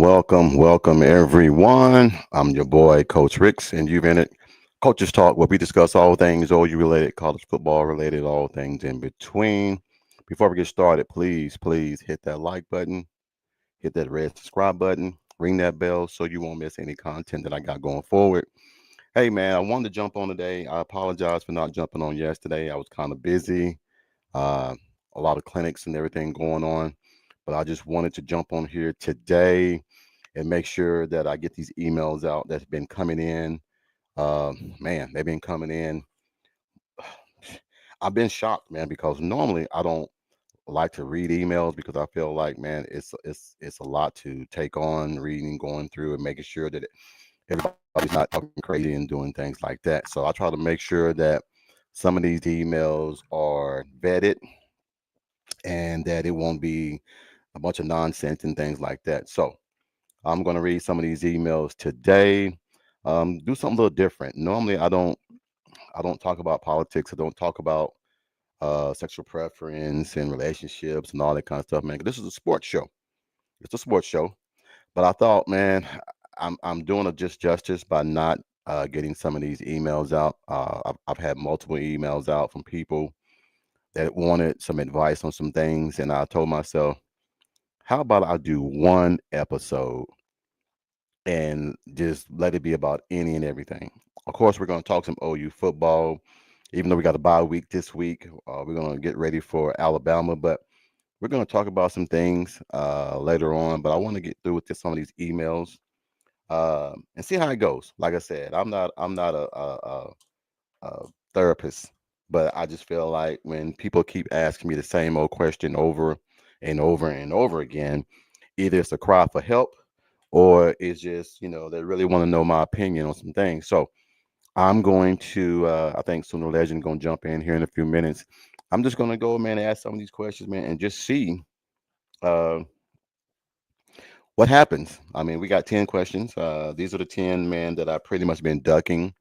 welcome everyone. I'm your boy, Coach Ricks, and you've been at Coaches Talk, where we discuss all things OU related, college football related, all things in between. Before we get started, please hit that like button, hit that red subscribe button, ring that bell so you won't miss any content that I got going forward. Hey man, I wanted to jump on today. I apologize for not jumping on yesterday. I was kind of busy, uh, a lot of clinics and everything going on, but I just wanted to jump on here today and make sure that I get these emails out that's been coming in. Man, they've been coming in. I've been shocked, man, because normally I don't like to read emails because I feel like, man, it's a lot to take on, reading, going through, and making sure that everybody's not talking crazy and doing things like that. So I try to make sure that some of these emails are vetted and that it won't be a bunch of nonsense and things like that. So I'm going to read some of these emails today. Do something a little different. Normally, I don't talk about politics. I don't talk about sexual preference and relationships and all that kind of stuff, man. 'Cause this is a sports show. It's a sports show. But I thought, man, I'm doing it just justice by not getting some of these emails out. I've had multiple emails out from people that wanted some advice on some things, and I told myself, how about I do one episode and just let it be about any and everything. Of course, we're going to talk some OU football, even though we got a bye week this week. We're going to get ready for Alabama, but we're going to talk about some things later on. But I want to get through with some of these emails and see how it goes. Like I said, I'm not a therapist, but I just feel like when people keep asking me the same old question over and over and over again, either it's a cry for help or it's just, they really want to know my opinion on some things. So I'm going to, I think Sooner Legend going to jump in here in a few minutes. I'm just going to go, man, and ask some of these questions, man, and just see uh, what happens. I mean, we got 10 questions. These are the 10, man, that I've pretty much been ducking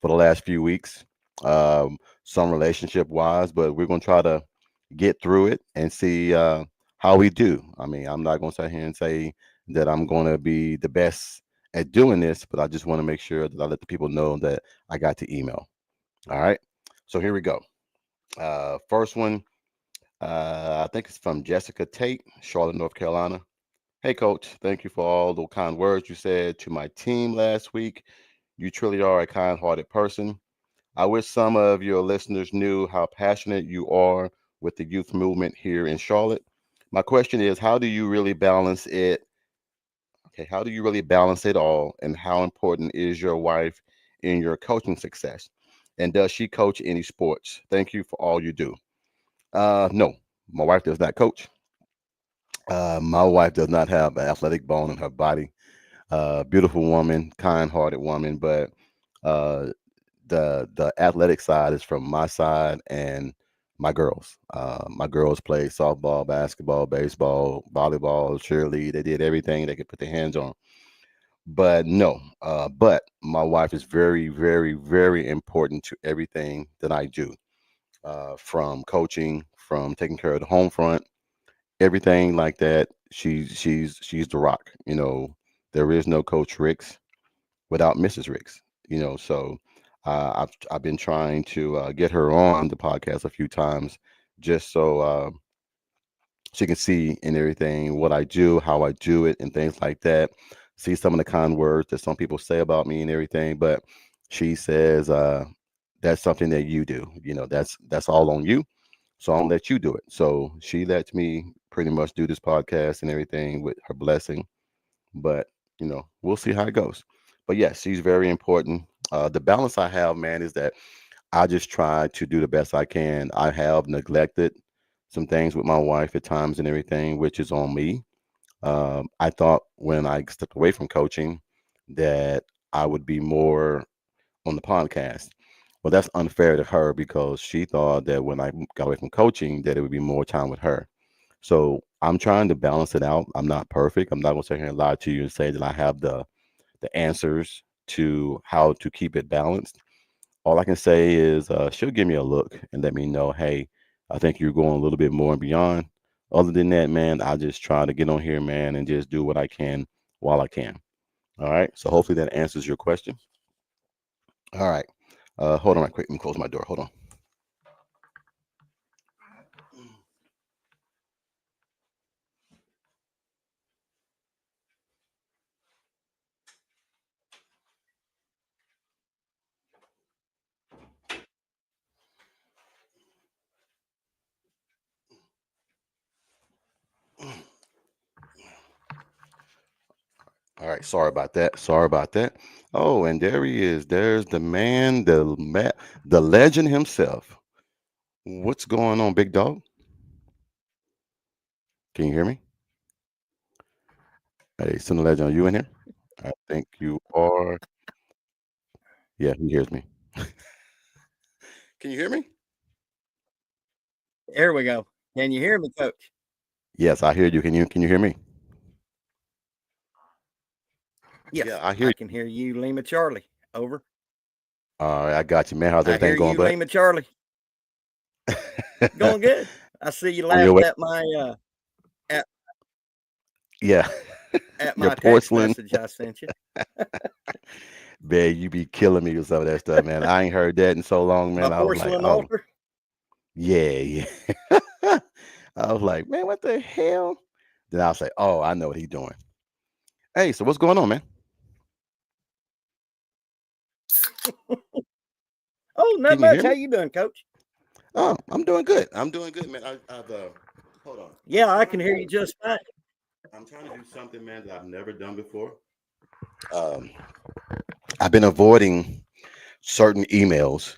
for the last few weeks, some relationship wise, but we're going to try to get through it and see how we do. I mean, I'm not going to sit here and say that I'm going to be the best at doing this, but I just want to make sure that I let the people know that I got the email. All right. So here we go. First one, I think it's from Jessica Tate, Charlotte, North Carolina. Hey, coach, thank you for all the kind words you said to my team last week. You truly are a kind hearted person. I wish some of your listeners knew how passionate you are with the youth movement here in Charlotte. My question is, how do you really balance it? Okay, how do you really balance it all? And how important is your wife in your coaching success? And does she coach any sports? Thank you for all you do. No, my wife does not coach. My wife does not have an athletic bone in her body. Beautiful woman, kind-hearted woman, but uh, the athletic side is from my side and my girls. My girls play softball, basketball, baseball, volleyball, cheerlead. They did everything they could put their hands on. But no, but my wife is very, very, very important to everything that I do. From coaching, from taking care of the home front, everything like that. She's the rock. There is no Coach Ricks without Mrs. Ricks. So I've been trying to get her on the podcast a few times just so she can see and everything what I do, how I do it, and things like that. See some of the kind words that some people say about me and everything, but she says that's something that you do. That's all on you. So I'm gonna let you do it. So she lets me pretty much do this podcast and everything with her blessing. But we'll see how it goes. But yes, she's very important. The balance I have, man, is that I just try to do the best I can. I have neglected some things with my wife at times and everything, which is on me. I thought when I stepped away from coaching that I would be more on the podcast. Well, that's unfair to her because she thought that when I got away from coaching, that it would be more time with her. So I'm trying to balance it out. I'm not perfect. I'm not going to sit here and lie to you and say that I have the answers to how to keep it balanced. All I can say is she'll give me a look and let me know, hey, I think you're going a little bit more and beyond. Other than that, man, I just try to get on here, man, and just do what I can while I can. All right. So hopefully that answers your question. All right. Hold on right quick. Let me close my door. Hold on. All right. Sorry about that. Sorry about that. Oh, and there he is. There's the man, the legend himself. What's going on, big dog? Can you hear me? Hey, Cinder Legend, are you in here? I think you are. Yeah, he hears me. Can you hear me? There we go. Can you hear me, Coach? Yes, I hear you. Can you hear me? Yes, Yeah, I hear I you. can hear you, Lima Charlie. Over. All right, I got you, man. How's I hear everything going, you, bud? Lima Charlie. Going good. I see you On your laughed way? at my at Yeah. at Your my text porcelain, message I sent you. man, you be killing me with some of that stuff, man. I ain't heard that in so long, My man. I was like, porcelain oh, altar. yeah, yeah. I was like, man, what the hell? Then I'll say, oh, I know what he's doing. Hey, so what's going on, man? Oh, not Can you much. hear How me? you doing, Coach? Oh, I'm doing good. I'm doing good, man. I've hold on. Yeah, I can hear you just fine. I'm trying to do something, man, that I've never done before. Um, I've been avoiding certain emails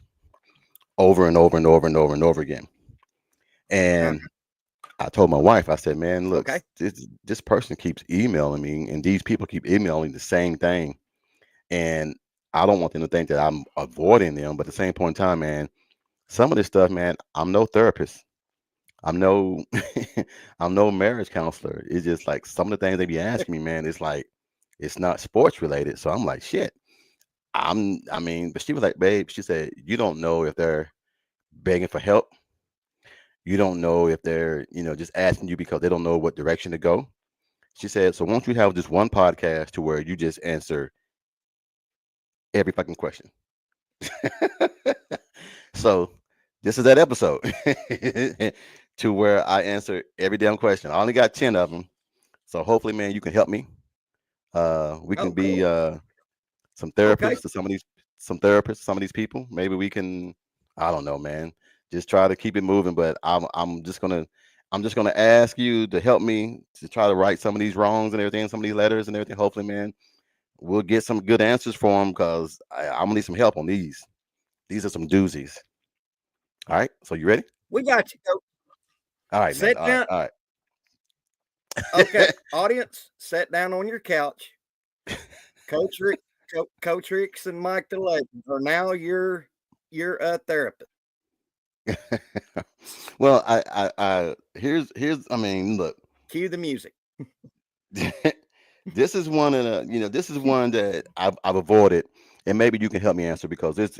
over and over and over and over and over again. Huh. And I told my wife, I said, man, look, Okay. this person keeps emailing me, and these people keep emailing the same thing. And I don't want them to think that I'm avoiding them. But at the same point in time, man, some of this stuff, man, I'm no therapist. I'm no I'm no marriage counselor. It's just like some of the things they be asking me, man, it's like it's not sports related. So I'm like, shit. I mean, but she was like, babe, she said, you don't know if they're begging for help. You don't know if they're, just asking you because they don't know what direction to go. She said, so won't you have just one podcast to where you just answer every fucking question? So this is that episode to where I answer every damn question. I only got 10 of them. So hopefully, man, you can help me. We can Oh, be cool. some Okay. therapists to some of these people. Maybe we can, I don't know, man, just try to keep it moving. But I'm just gonna ask you to help me to try to right some of these wrongs and everything, some of these letters and everything. Hopefully, man, we'll get some good answers for them because I'm gonna need some help on these. These are some doozies. All right, so you ready? We got you, Coach. All right, man. Sit All right, down. all Okay, right. audience, sit down on your couch. Coach Rick, Coach Ricks, and Mike the Legend are now your therapist. Well, here's. I mean, look. Cue the music. This is one of the, this is one that I've avoided, and maybe you can help me answer because it's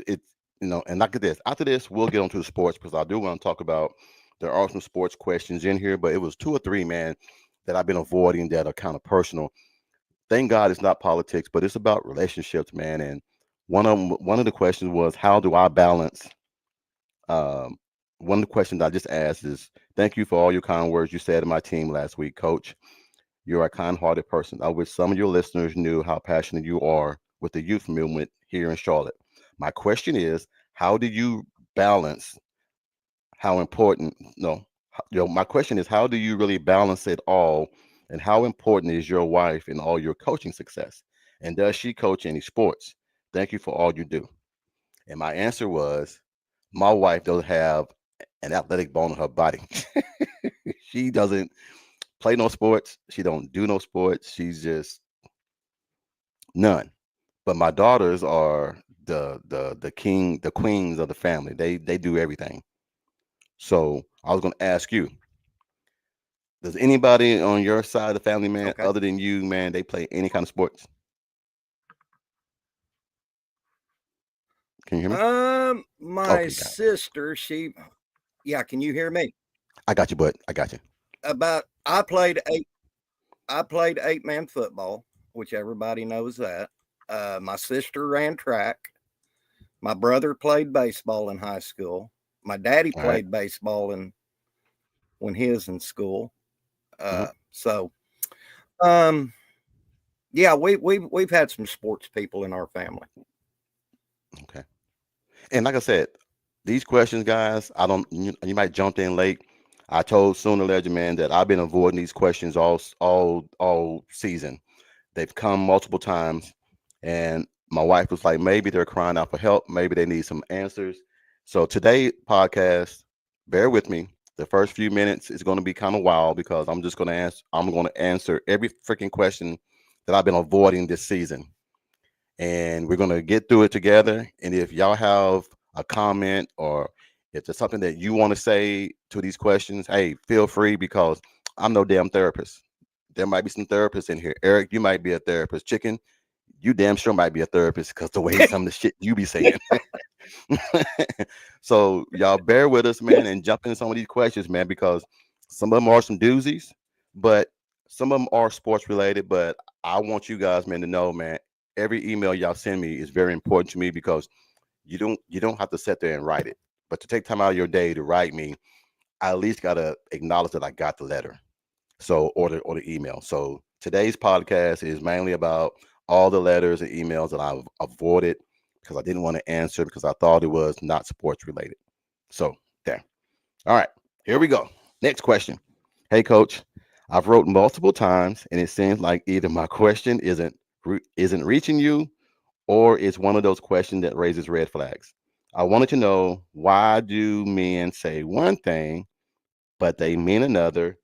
and look at this. After this, we'll get onto the sports because I do want to talk about. There are some sports questions in here, but it was two or three, man, that I've been avoiding that are kind of personal. Thank God it's not politics, but it's about relationships, man. And one of the questions was, how do I balance? Um, One of the questions I just asked is, thank you for all your kind words you said to my team last week, Coach. You're a kind hearted person. I wish some of your listeners knew how passionate you are with the youth movement here in Charlotte. My question is, how do you balance how important, no, my question is, how do you really balance it all? And how important is your wife in all your coaching success? And does she coach any sports? Thank you for all you do. And my answer was, my wife doesn't have an athletic bone in her body. She doesn't play no sports. She don't do no sports. She's just none. But my daughters are the queens of the family. They do everything. So I was gonna ask you, does anybody on your side of the family, man, Okay. other than you, man, they play any kind of sports? Can you hear me? My Okay, got it. sister, yeah, can you hear me? I got you, bud. I got you. About I played 8 man football. which everybody knows that. My sister ran track. My brother played baseball in high school. My daddy All right. played baseball when he was in school. Mhm. So, um, yeah, we've had some sports people in our family. Okay. And like I said, these questions, guys, I don't. You might jump in late. I told Sooner Ledger man that I've been avoiding these questions all season. They've come multiple times, and my wife was like, maybe they're crying out for help. Maybe they need some answers. So today podcast, bear with me. The first few minutes is going to be kind of wild because I'm just going to answer. I'm going to answer every freaking question that I've been avoiding this season, and we're going to get through it together. And if y'all have a comment or if there's something that you want to say to these questions, hey, feel free because I'm no damn therapist. There might be some therapists in here. Eric, you might be a therapist. Chicken, you damn sure might be a therapist because the way some of the shit you be saying. So y'all bear with us, man, and jump into some of these questions, man, because some of them are some doozies, but some of them are sports related. But I want you guys, man, to know, man, every email y'all send me is very important to me because you don't have to sit there and write it, but to take time out of your day to write me, I at least gotta acknowledge that I got the letter. So or the email. So today's podcast is mainly about all the letters and emails that I've avoided because I didn't want to answer because I thought it was not sports related. So there. All right, here we go. Next question. Hey coach, I've wrote multiple times and it seems like either my question isn't reaching you or it's one of those questions that raises red flags. I wanted to know, why do men say one thing but they mean another,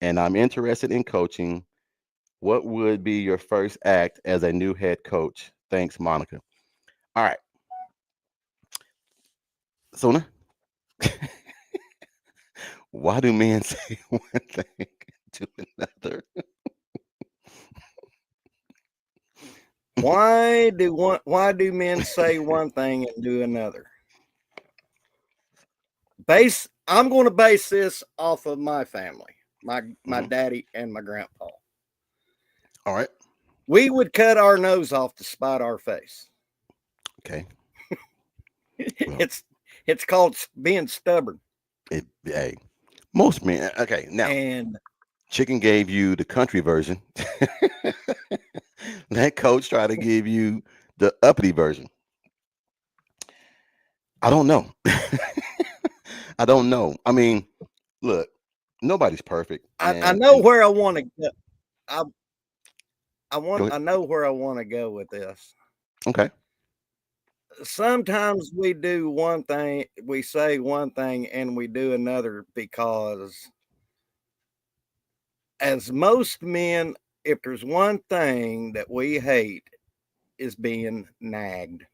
and I'm interested in coaching. What would be your first act as a new head coach? Thanks, Monica. All right, Sona, why do men say one thing to another? Why do men say one thing and do another? I'm going to base this off of my family, my Hmm. daddy and my grandpa. All right. We would cut our nose off to spite our face. Okay. Well, it's it's called being stubborn. hey, most men. Okay. Now, And Chicken gave you the country version. That coach tried to give you the uppity version. I don't know. I don't know. I mean, look, nobody's perfect, I and know where I want to go. I go ahead. I know where I want to go with this. Okay. Sometimes we do one thing, we say one thing, and we do another because, as most men, if there's one thing that we hate, is being nagged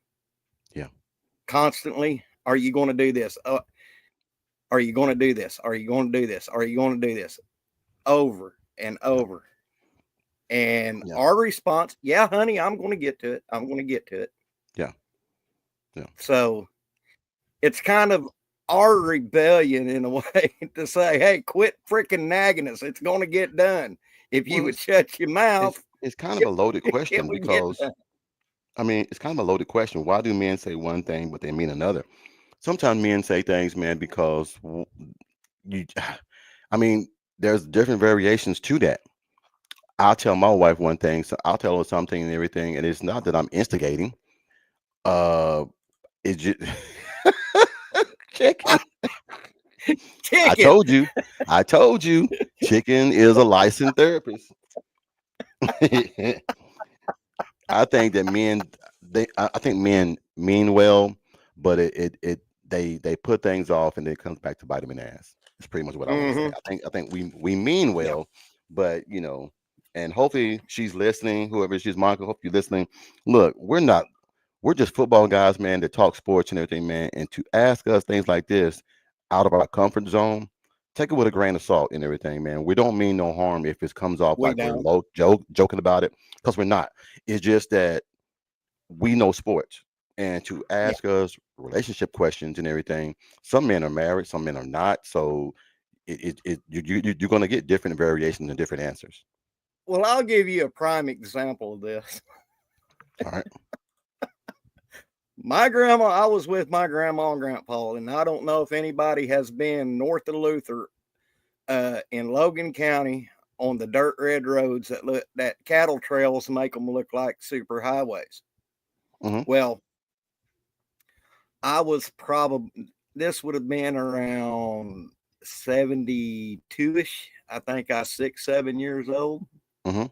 Yeah. constantly. Are you going to do this? Are you going to do this? Are you going to do this? Are you going to do this? Over and Yeah. over. And Yeah. our response, yeah, honey, I'm going to get to it. I'm going to get to it. Yeah. Yeah. So it's kind of our rebellion in a way to say, hey, quit freaking nagging us. It's going to get done. If you Well, would shut your mouth, it's kind of it, a loaded it question would get because done. I mean it's kind of a loaded question. Why do men say one thing but they mean another? Sometimes men say things, man, because you. I mean, there's different variations to that. I'll tell my wife one thing, so I'll tell her something and everything, and it's not that I'm instigating. Uh, it's just chicken. I Chicken. told you. I told you. Chicken is a licensed therapist. I think that men I think men mean well, but they put things off and then it comes back to bite them in the ass. That's pretty much what I want to say. Mm-hmm. I think we mean Yeah. well, but and hopefully she's listening, whoever she's Monica, hope you're listening. Look, we're just football guys, man, that talk sports and everything, man. And to ask us things like this out of our comfort zone, take it with a grain of salt and everything, man. We don't mean no harm if it comes off We like we're don't. joking about it, because we're not. It's just that we know sports. And to Yeah. ask us relationship questions and everything, some men are married, some men are not. So you're going to get different variations and different answers. Well, I'll give you a prime example of this. All right. I was with my grandma and grandpa, and I don't know if anybody has been north of Luther in Logan County on the dirt red roads that cattle trails make them look like super highways. Mm-hmm. Well, I was probably this would have been around 72ish. I think I was 6, 7 years old. Mm-hmm.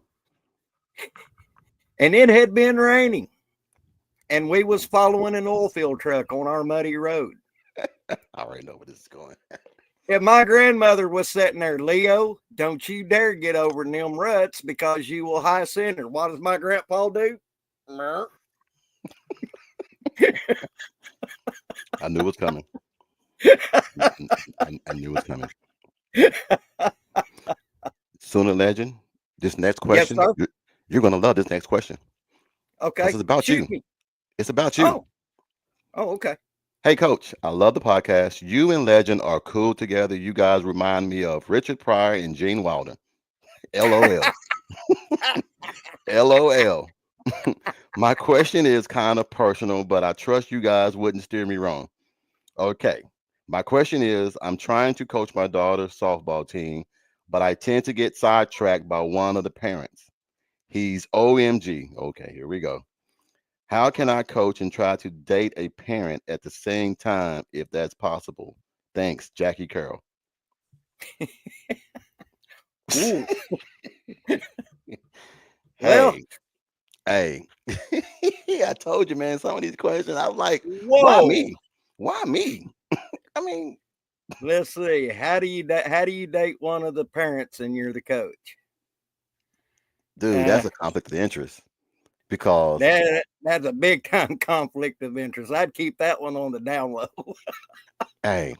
And it had been raining. And we was following an oil field truck on our muddy road. I already know where this is going. And my grandmother was sitting there, Leo, don't you dare get over in them ruts because you will high center. What does my grandpa do? I knew it was coming. I knew it was coming. Sooner Legend, this next Yes, question, sir. you're going to love this next question. Okay. This is about Shoot you. me. It's about you. Oh, okay. Hey, Coach, I love the podcast. You and Legend are cool together. You guys remind me of Richard Pryor and Gene Wilder. LOL. LOL. My question is kind of personal, but I trust you guys wouldn't steer me wrong. Okay. My question is I'm trying to coach my daughter's softball team, but I tend to get sidetracked by one of the parents. He's OMG. Okay, here we go. How can I coach and try to date a parent at the same time if that's possible? Thanks, Jackie Carroll. Ooh. Well, Hey, I told you, man, some of these questions, I was like, why whoa. me? Why me? I mean, Let's see. How do you date one of the parents and you're the coach? dude, that's a conflict of interest because, That's a big time conflict of interest. I'd keep that one on the down low. hey,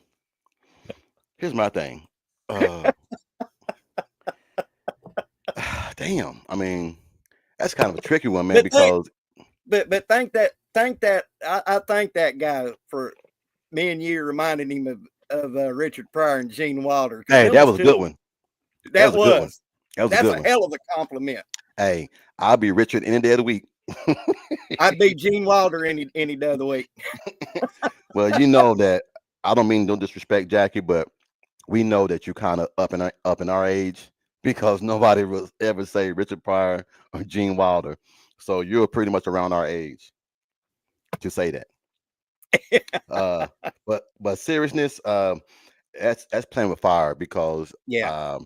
here's my thing. Damn, I mean, that's kind of a tricky one, man, because but think that I thank that guy for me and you reminding him of Richard Pryor and Gene Wilder. hey, that was a good one. That was a good one. That's a hell of a compliment. Hey, I'll be Richard any day of the week. I'd be Gene Wilder any day of the week. Well, you know that I don't mean no disrespect, Jackie, but we know that you kind of up in our age because nobody will ever say Richard Pryor or Gene Wilder. So you're pretty much around our age to say that. But seriousness, that's playing with fire because Yeah.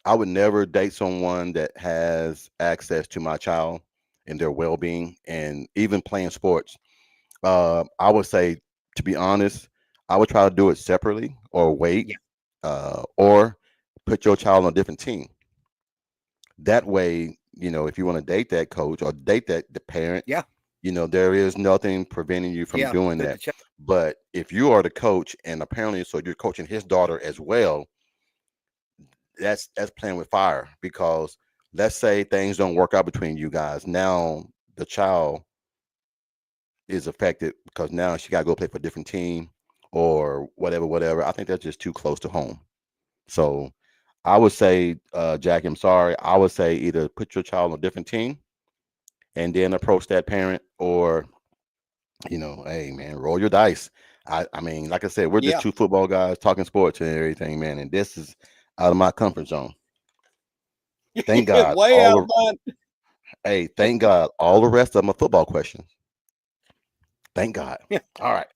I would never date someone that has access to my child and their well-being and even playing sports. I would say, to be honest, I would try to do it separately or wait, or put your child on a different team. That way, if you want to date that coach or date the parent, there is nothing preventing you from doing that. But if you are the coach and apparently so you're coaching his daughter as well, that's playing with fire because let's say things don't work out between you guys. Now the child is affected because now she got to go play for a different team or whatever. I think that's just too close to home. So I would say, Jackie, I'm sorry. I would say either put your child on a different team and then approach that parent or, hey, man, roll your dice. I mean, like I said, we're just two football guys talking sports and everything, man. And this is out of my comfort zone. Thank God. Hey, thank God. All the rest of them are football questions. Thank God. All right.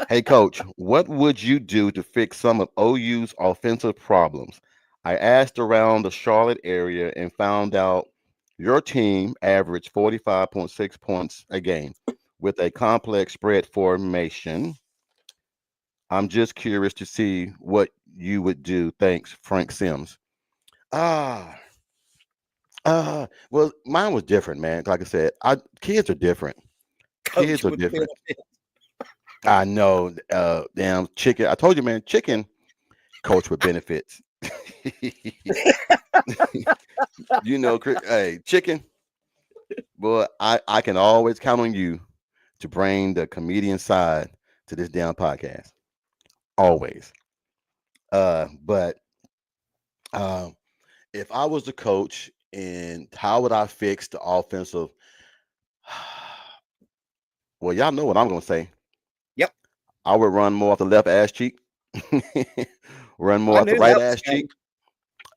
Hey, Coach, what would you do to fix some of OU's offensive problems? I asked around the Charlotte area and found out your team averaged 45.6 points a game with a complex spread formation. I'm just curious to see what you would do. Thanks, Frank Sims. Well, mine was different, man. Like I said, kids are different. Kids are different. I know. Damn chicken. I told you, man. Chicken coach with benefits. Hey, chicken. Boy, I can always count on you to bring the comedian side to this damn podcast. Always. But if I was the coach And how would I fix the offensive? Well, y'all know what I'm gonna say. Yep. I would run more off the left ass cheek, run more I off the knew right that was ass cheek.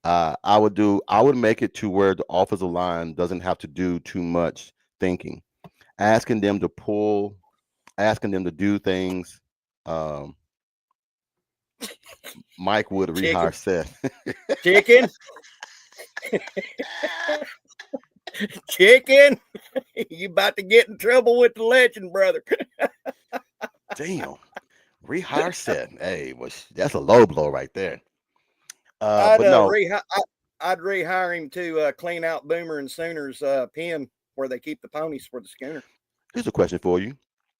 coming. I would make it to where the offensive line doesn't have to do too much thinking, asking them to pull, asking them to do things. Um, Mike would rehire Chicken, Seth. chicken, chicken. You about to get in trouble with the legend, brother. Damn, rehire Seth. Hey, that's a low blow right there. I'd But no, I'd rehire him to clean out Boomer and Sooner's pen where they keep the ponies for the schooner. here's a question for you.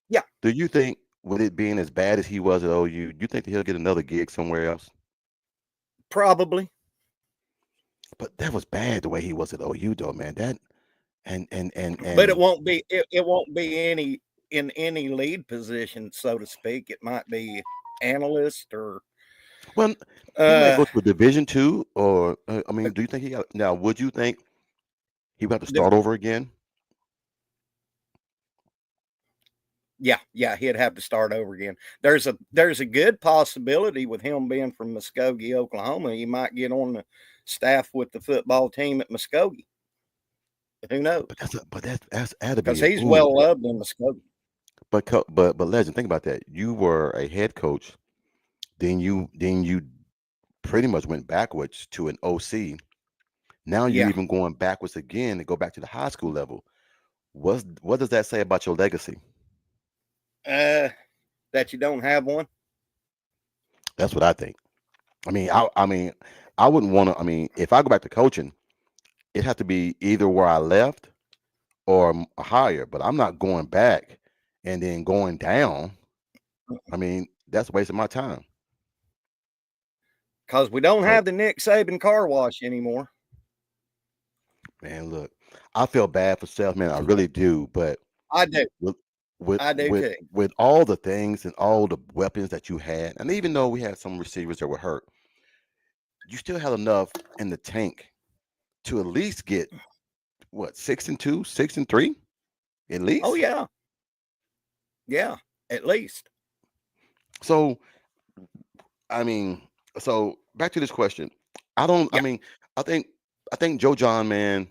Yeah, Do you think, with it being as bad as he was at OU, do you think that he'll get another gig somewhere else? probably. But that was bad the way he was at OU, though, man. That But it and won't be it won't be any in any lead position, so to speak. It might be analyst or well, he might uh go to a Division 2, or I mean, do you think he got now? Would you think he would have to the, start over again? yeah, he'd have to start over again. There's a good possibility with him being from Muskogee, Oklahoma, he might get on the staff with the football team at Muskogee. Who knows? That's had to Because be a he's boom. well loved in Muskogee. But legend, think about that. You were a head coach, then you pretty much went backwards to an OC. Now you're Yeah. even going backwards again to go back to the high school level. What does that say about your legacy? That you don't have one. That's what I think. I mean, I wouldn't want to. I mean, if I go back to coaching, it has to be either where I left or higher. But I'm not going back and then going down. I mean, that's wasting my time. Because we don't So, have the Nick Saban car wash anymore. man, look, I feel bad for Seth, man. I really do. But I do. with with I do with too. with all the things and all the weapons that you had, and even though we had some receivers that were hurt, you still had enough in the tank to at least get what 6-2, 6-3, at Oh least. yeah. Yeah. At least. So I mean, so back to this question. I don't. I Yeah. mean, I think I think Joe John, man.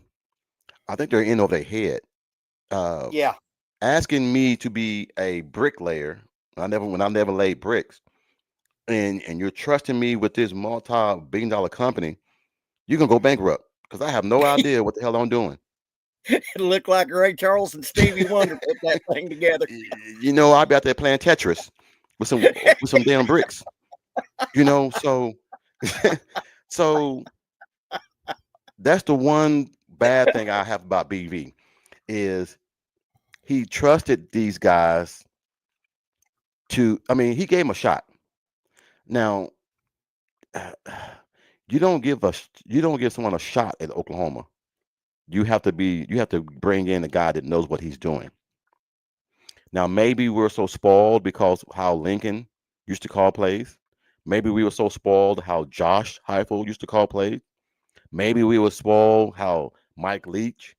I think they're in over their head. Uh, Yeah. Asking me to be a bricklayer. When I never laid bricks, and you're trusting me with this multi-billion dollar company, you're gonna go bankrupt because I have no idea what the hell I'm doing. It looked like Ray Charles and Stevie Wonder put that thing together. You know, I'll be out there playing Tetris with some damn bricks. You know, so so that's the one bad thing I have about BV is he trusted these guys I mean, he gave them a shot. Now, you don't give someone a shot at Oklahoma. You have to bring in a guy that knows what he's doing. Now, maybe we're so spoiled because how Lincoln used to call plays. Maybe we were so spoiled how Josh Heupel used to call plays. Maybe we were spoiled how Mike Leach,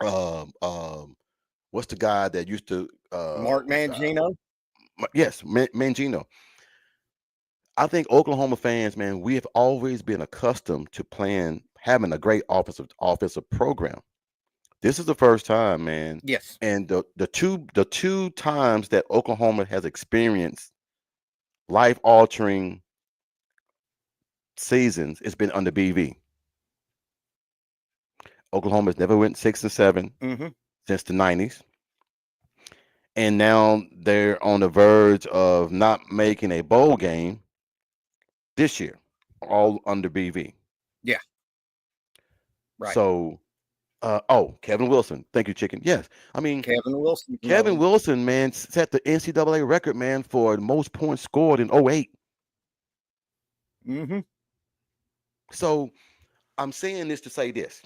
um, um, what's the guy that used to Mark Mangino. yes, Mangino. I think Oklahoma fans, man, we have always been accustomed to having a great offensive program. This is the first time, man, Yes. and the two times that Oklahoma has experienced life altering seasons, it's been under BV. Oklahoma has never went 6-7 Mm-hmm. since the '90s, and now they're on the verge of not making a bowl game this year, all under BV. Yeah. Right. So, Kevin Wilson. Thank you, Chicken. Yes. I mean, Kevin Wilson. Kevin Wilson, man, set the NCAA record, man, for the most points scored in '08. Mm-hmm. So I'm saying this to say this.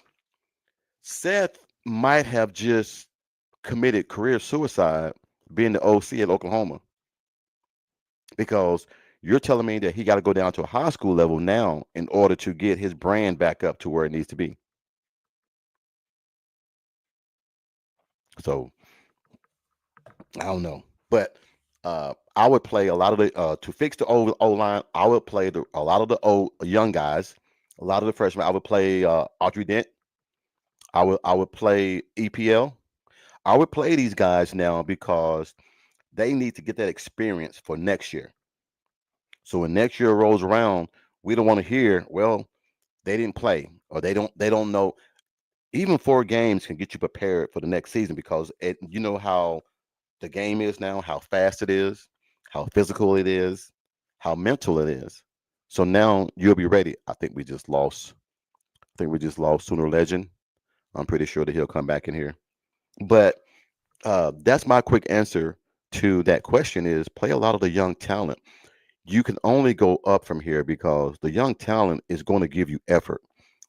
Seth might have just committed career suicide being the OC at Oklahoma because you're telling me that he got to go down to a high school level now in order to get his brand back up to where it needs to be. So I don't know, but I would play a lot of the to fix the O line. I would play a lot of the young guys, a lot of the freshmen. I would play Audrey Dent. I would play EPL. I would play these guys now because they need to get that experience for next year. So when next year rolls around, we don't want to hear, well, they didn't play or they don't know. Even 4 games can get you prepared for the next season because you know how the game is now, how fast it is, how physical it is, how mental it is. So now you'll be ready. I think we just lost. I think we just lost Sooner Legend. I'm pretty sure that he'll come back in here. But that's my quick answer to that question is play a lot of the young talent. You can only go up from here because the young talent is going to give you effort.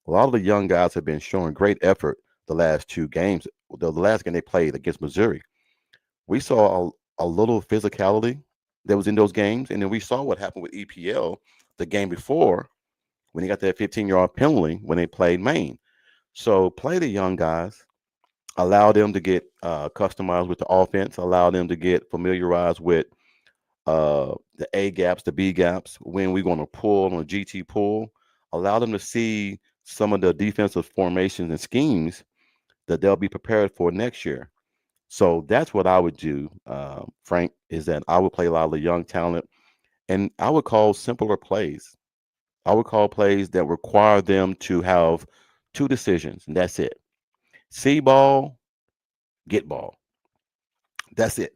A lot of the young guys have been showing great effort the last 2 games. The last game they played against Missouri, we saw a little physicality that was in those games. And then we saw what happened with EPL the game before when he got that 15-yard penalty when they played Maine. So play the young guys, allow them to get customized with the offense, allow them to get familiarized with the A gaps, the B gaps, when we're going to pull on a GT pull, allow them to see some of the defensive formations and schemes that they'll be prepared for next year. So that's what I would do, Frank, is that I would play a lot of the young talent and I would call simpler plays. I would call plays that require them to have 2 decisions, and that's it. See ball, get ball. That's it.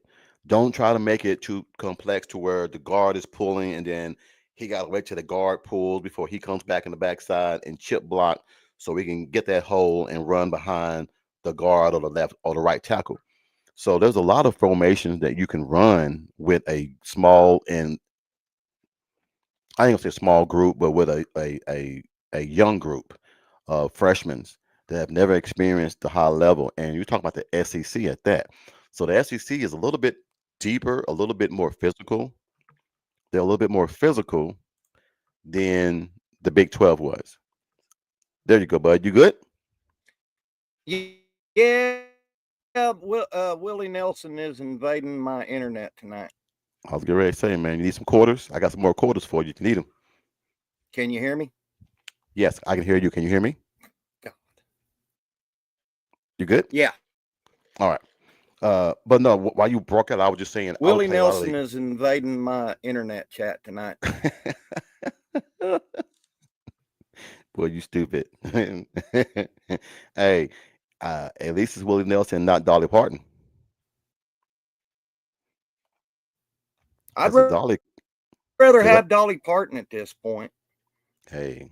Don't try to make it too complex to where the guard is pulling and then he got to wait till the guard pulls before he comes back in the backside and chip block so we can get that hole and run behind the guard or the left or the right tackle. So there's a lot of formations that you can run with a small and I ain't gonna say small group, but with a young group of freshmen that have never experienced the high level. And you talk about the SEC at that. So the SEC is a little bit deeper, a little bit more physical. They're a little bit more physical than the Big 12 was. There you go, bud. You good? Yeah, Willie Nelson is invading my internet tonight. I was getting ready to say, man, you need some quarters? I got some more quarters for you if you need them. Can you hear me? Yes, I can hear you. Can you hear me? God. You good? Yeah. All right. But no, while you broke it, I was just saying. Willie Nelson is invading my internet chat tonight. Boy, you stupid. Hey, at least it's Willie Nelson, not Dolly Parton. I'd That's Dolly. rather Say what? have Dolly Parton at this point. Hey,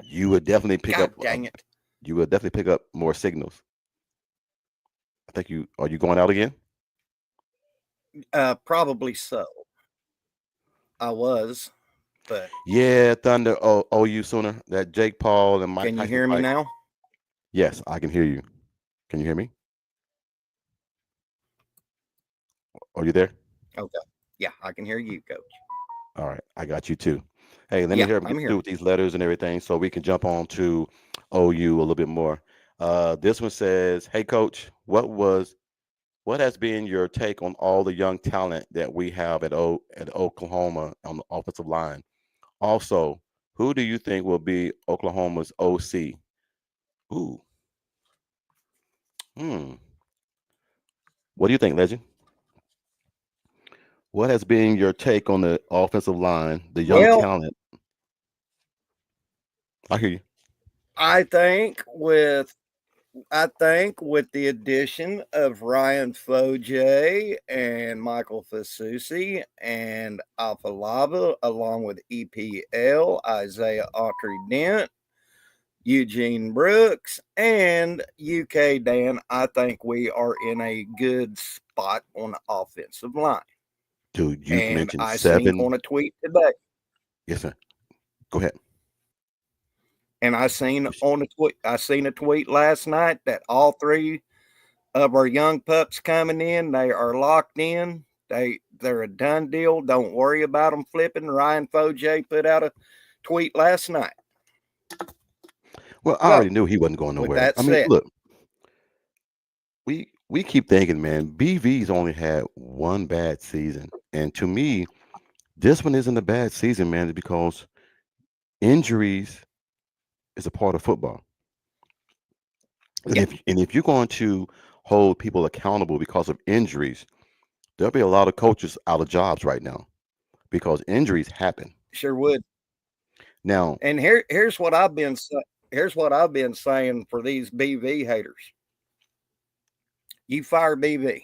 you would definitely pick God up. dang it. You would definitely pick up more signals. I think you are you going out again? Probably so. I was, but Yeah, Thunder. Oh, you Sooner. That Jake Paul and Mike can you Tyson hear me fight. now? Yes, I can hear you. Can you hear me? Are you there? Okay. Yeah, I can hear you, Coach. All right, I got you too. Hey, let me Yeah, hear what we I'm get to here. do with these letters and everything so we can jump on to OU a little bit more. This one says, "Hey coach, what has been your take on all the young talent that we have at Oklahoma on the offensive line? Also, who do you think will be Oklahoma's OC?" Ooh. Hmm. What do you think, Legend? What has been your take on the offensive line, the young Well, talent? I hear you. I think with the addition of Ryan Foje and Michael Fasusi and Alphalava, along with EPL, Isaiah Autry Dent, Eugene Brooks, and UK Dan, I think we are in a good spot on the offensive line. Dude, you And mentioned I seen on 7. a tweet today, Yes, sir. Go ahead. and I seen a tweet last night that all 3 of our young pups coming in, they are locked in. They're a done deal. Don't worry about them flipping. Ryan Foje put out a tweet last night. Well, I So, already knew he wasn't going with nowhere. that I mean, said, look, we keep thinking, man, BV's only had one bad season. And to me, this one isn't a bad season, man, because injuries is a part of football. And Yeah, if you're going to hold people accountable because of injuries, there'll be a lot of coaches out of jobs right now because injuries happen. sure would. Now, And here's what I've been saying for these BV haters. You fire BV,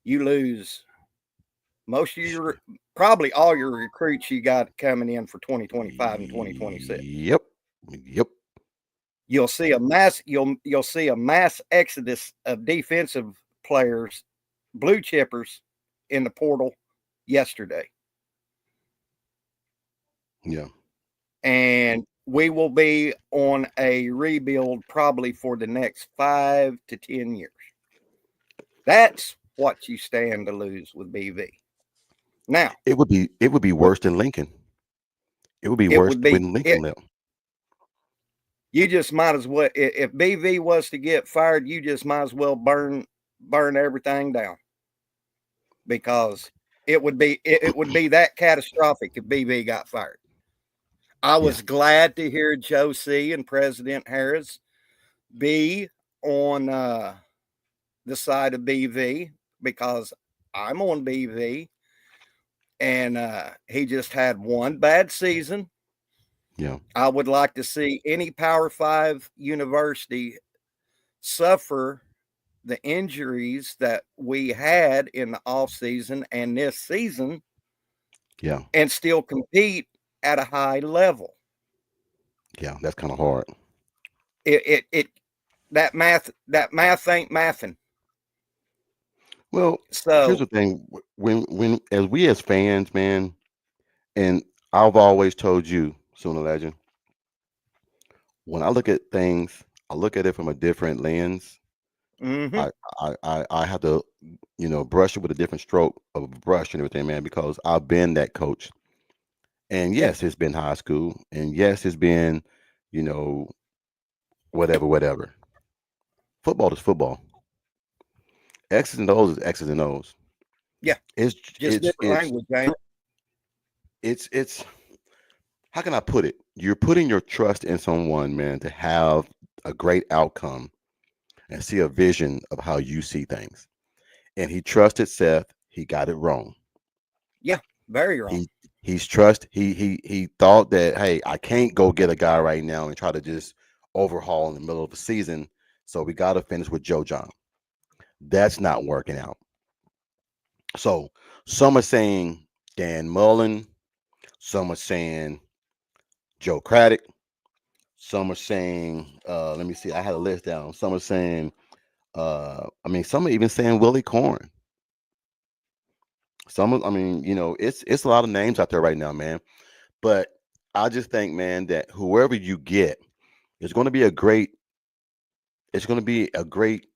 you lose most of your probably all your recruits you got coming in for 2025 and 2026. yep, yep, You'll see a mass exodus of defensive players, blue chippers in the portal yesterday. yeah. And we will be on a rebuild probably for the next 5 to 10 years. That's what you stand to lose with BV. Now, It would be with worse than Lincoln. It would be it worse would be when it Lincoln left. you just might as well if BV was to get fired, you just might as well burn everything down because it would be that catastrophic if BV got fired. I Yeah, was glad to hear Joe C and President Harris be on the side of BV because I'm on BV and he just had one bad season. yeah, I would like to see any Power Five university suffer the injuries that we had in the off season and this season yeah, and still compete at a high level. yeah. That's kind of hard. It that math ain't mathing. Well, here's So the thing: when as we as fans, man, and I've always told you, Sooner Legend, when I look at things, I look at it from a different lens. mhm, I have to, brush it with a different stroke of a brush and everything, man, because I've been that coach. And yeah, yes, it's been high school, and yes, it's been, you know, whatever, whatever. Football is football. X's and O's is X's and O's. yeah, It's just it's different it's language, ain't it? it's how can I put it? You're putting your trust in someone, man, to have a great outcome and see a vision of how you see things. And he trusted Seth. He got it wrong. Yeah, very wrong. He he thought that, hey, I can't go get a guy right now and try to just overhaul in the middle of the season. So we got to finish with Joe John. That's not working out. So some are saying Dan Mullen, some are saying Joe Craddock, some are saying, let me see, I had a list down. Some are saying, some are even saying Willie Corn. It's a lot of names out there right now, man. But I just think, man, that whoever you get is going to be a great. It's going to be a great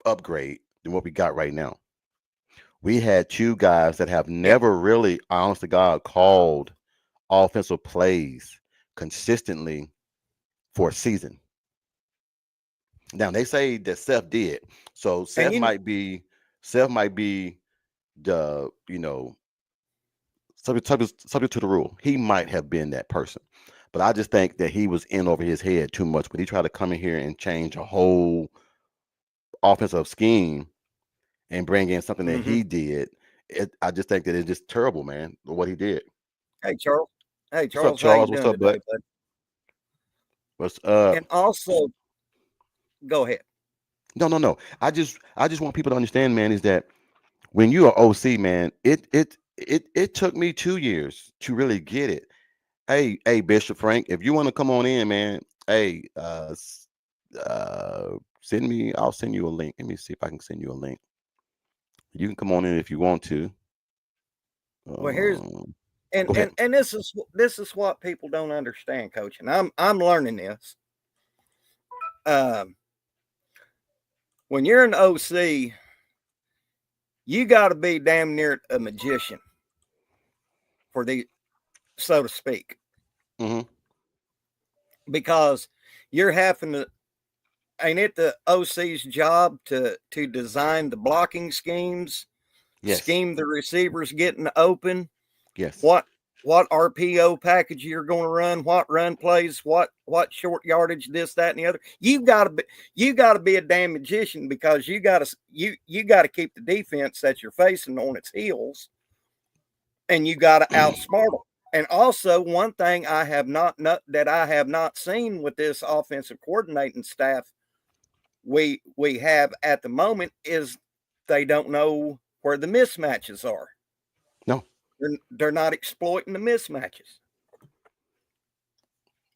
upgrade than what we got right now. We had two guys that have Yeah, never really, honest to God, called offensive plays consistently for a season. Now they say that Seth did, so and Seth might be the subject to the rule. He might have been that person. But I just think that he was in over his head too much when he tried to come in here and change a whole offensive scheme and bring in something that mhm. he did. I just think that it's just terrible, man, what he did. Hey Charles. Hey What's up, Charles, how you Charles? What's doing up, bud? today, bud? What's up? And also, go ahead. No, no, no. I just want people to understand, man, is that when you are OC, man, it took me 2 years to really get it. Hey, Bishop Frank, if you want to come on in, man, hey, send me. I'll send you a link. Let me see if I can send you a link. You can come on in if you want to. Well, here's Um, and Go ahead. and and this is what people don't understand, coach. And I'm learning this. Um, when you're an OC, you got to be damn near a magician for the so to speak, Hmm. because you're having to ain't it the OC's job to design the blocking schemes, Yes. scheme the receivers getting open, Yes. what RPO package you're going to run, what run plays, what short yardage, this, that, and the other. You got to be a damn magician, because you got to keep the defense that you're facing on its heels, and you got to outsmart them. And also, one thing I have not seen with this offensive coordinating staff we have at the moment is they don't know where the mismatches are. No. They're not exploiting the mismatches.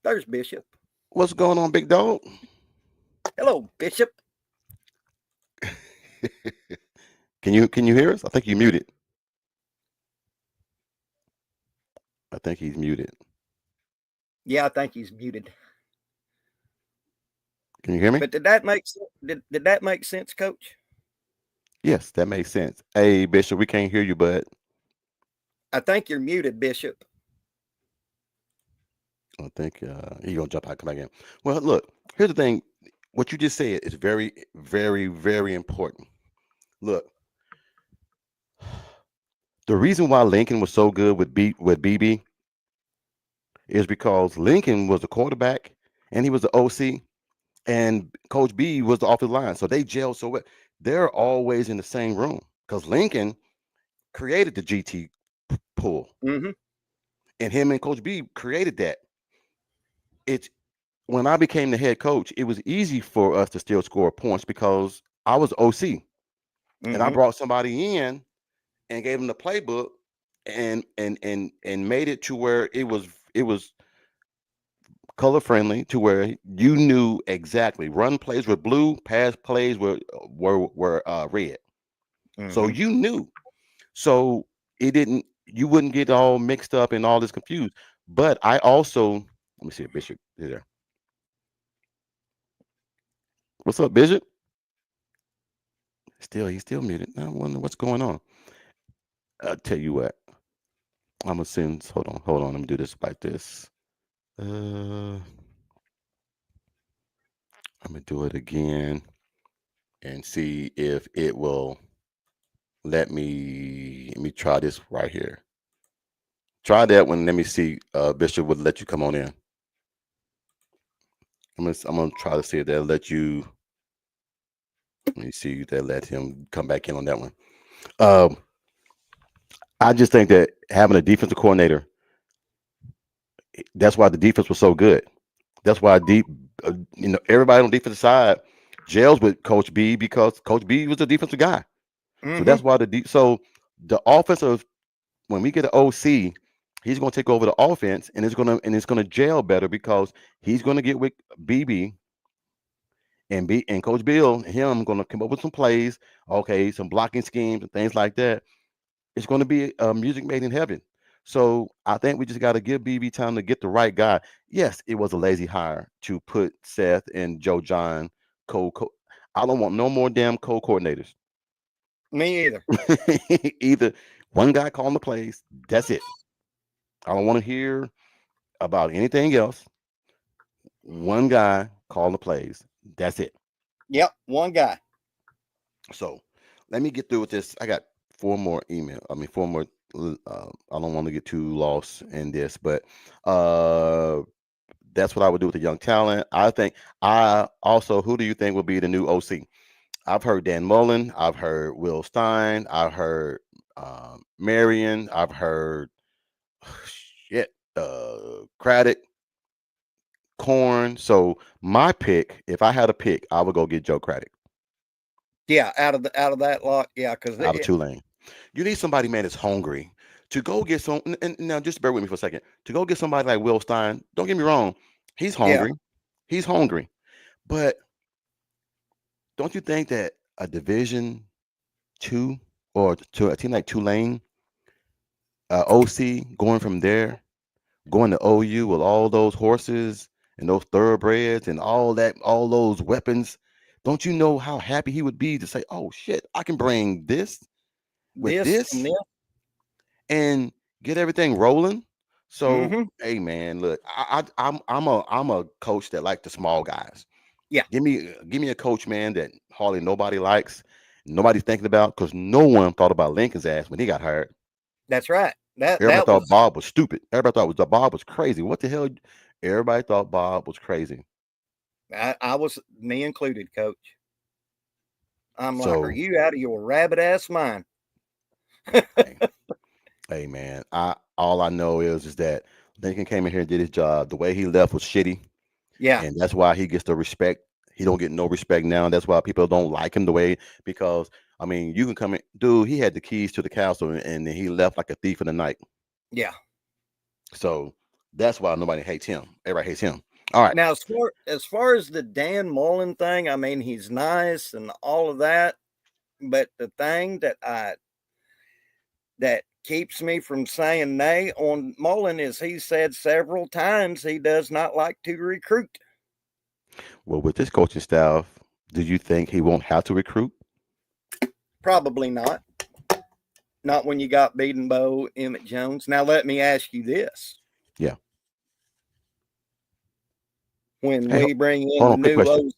There's Bishop. What's going on, big dog? Hello, Bishop. Can you hear us? I think you muted. I think he's muted. Yeah, I think he's muted. Can you hear me? But did that make sense, Coach? Yes, that makes sense. Hey, Bishop, we can't hear you, bud. I think you're muted, Bishop. I think he's gonna jump out, come back in. Well, look, here's the thing. What you just said is very, very, very important. Look, the reason why Lincoln was so good with BB is because Lincoln was the quarterback and he was the OC, and Coach B was the offensive line. So they gelled so well. They're always in the same room because Lincoln created the GT pool, Mm-hmm. and him and Coach B created that. It's when I became the head coach, it was easy for us to still score points because I was OC, and I brought somebody in and gave them the playbook and made it to where it was color friendly, to where you knew exactly run plays were blue, pass plays were red. So you knew. So you wouldn't get all mixed up and all this confused. But I also, let me see if Bishop is there. What's up, Bishop? He's still muted. I wonder what's going on. I'll tell you what. I'm gonna send. Hold on. Let me do this like this. I'm gonna do it again and see if it will let me try this right here. Try that one. Let me see. Bishop would let you come on in. I'm gonna try to see if they'll let you. Let me see if they'll let him come back in on that one. Um, I just think that having a defensive coordinator, that's why the defense was so good. That's why everybody on the defensive side gels with Coach B because Coach B was a defensive guy. So that's why so the offensive, when we get an OC, he's going to take over the offense, and it's going to gel better because he's going to get with BB and Coach Bill, him going to come up with some plays, okay, some blocking schemes and things like that. It's going to be music made in heaven. So I think we just got to give BB time to get the right guy. Yes, it was a lazy hire to put Seth and Joe John I don't want no more damn co-coordinators. Me either. Either one guy calling the plays, that's it. I don't want to hear about anything else. One guy calling the plays, that's it. Yep, one guy. So let me get through with this. I got four more. I don't want to get too lost in this, but that's what I would do with the young talent. I think who do you think will be the new OC? I've heard Dan Mullen. I've heard Will Stein. I've heard Marion. I've heard Craddock, Corn. So my pick, if I had a pick, I would go get Joe Craddock. Yeah, out of that lot. Yeah, because out of Tulane. You need somebody, man, that's hungry to go get some. And now, just bear with me for a second. To go get somebody like Will Stein. Don't get me wrong, he's hungry. He's hungry, but don't you think that a Division II or to a team like Tulane, OC going from there, going to OU with all those horses and those thoroughbreds and all those weapons, don't you know how happy he would be to say, "Oh shit, I can bring this with this and get everything rolling." So, hey man, look, I'm a coach that like the small guys. Yeah. Give me a coach, man, that hardly nobody likes, nobody's thinking about, because no one thought about Lincoln's ass when he got hired. That's right. That Everybody that thought was Bob was stupid. Everybody thought Bob was crazy. What the hell? Everybody thought Bob was crazy. I was me included, coach. I'm like, are So, you out of your rabbit ass mind? hey, hey, man, all I know is that Lincoln came in here and did his job. The way he left was shitty, Yeah. and that's why he gets the respect. He don't get no respect now. That's why people don't like him the way, because I mean, you can come in, dude. He had the keys to the castle, and then he left like a thief in the night. Yeah. So that's why nobody hates him. Everybody hates him. All right. Now, as far as the Dan Mullen thing, I mean, he's nice and all of that, but the thing that keeps me from saying nay on Mullen is he said several times he does not like to recruit. Well, with this coaching staff, do you think he won't have to recruit? Probably not. Not when you got Bedenbow, Emmett Jones. Now, let me ask you this. Yeah. When Hey, we bring in hold the on. Quick new question.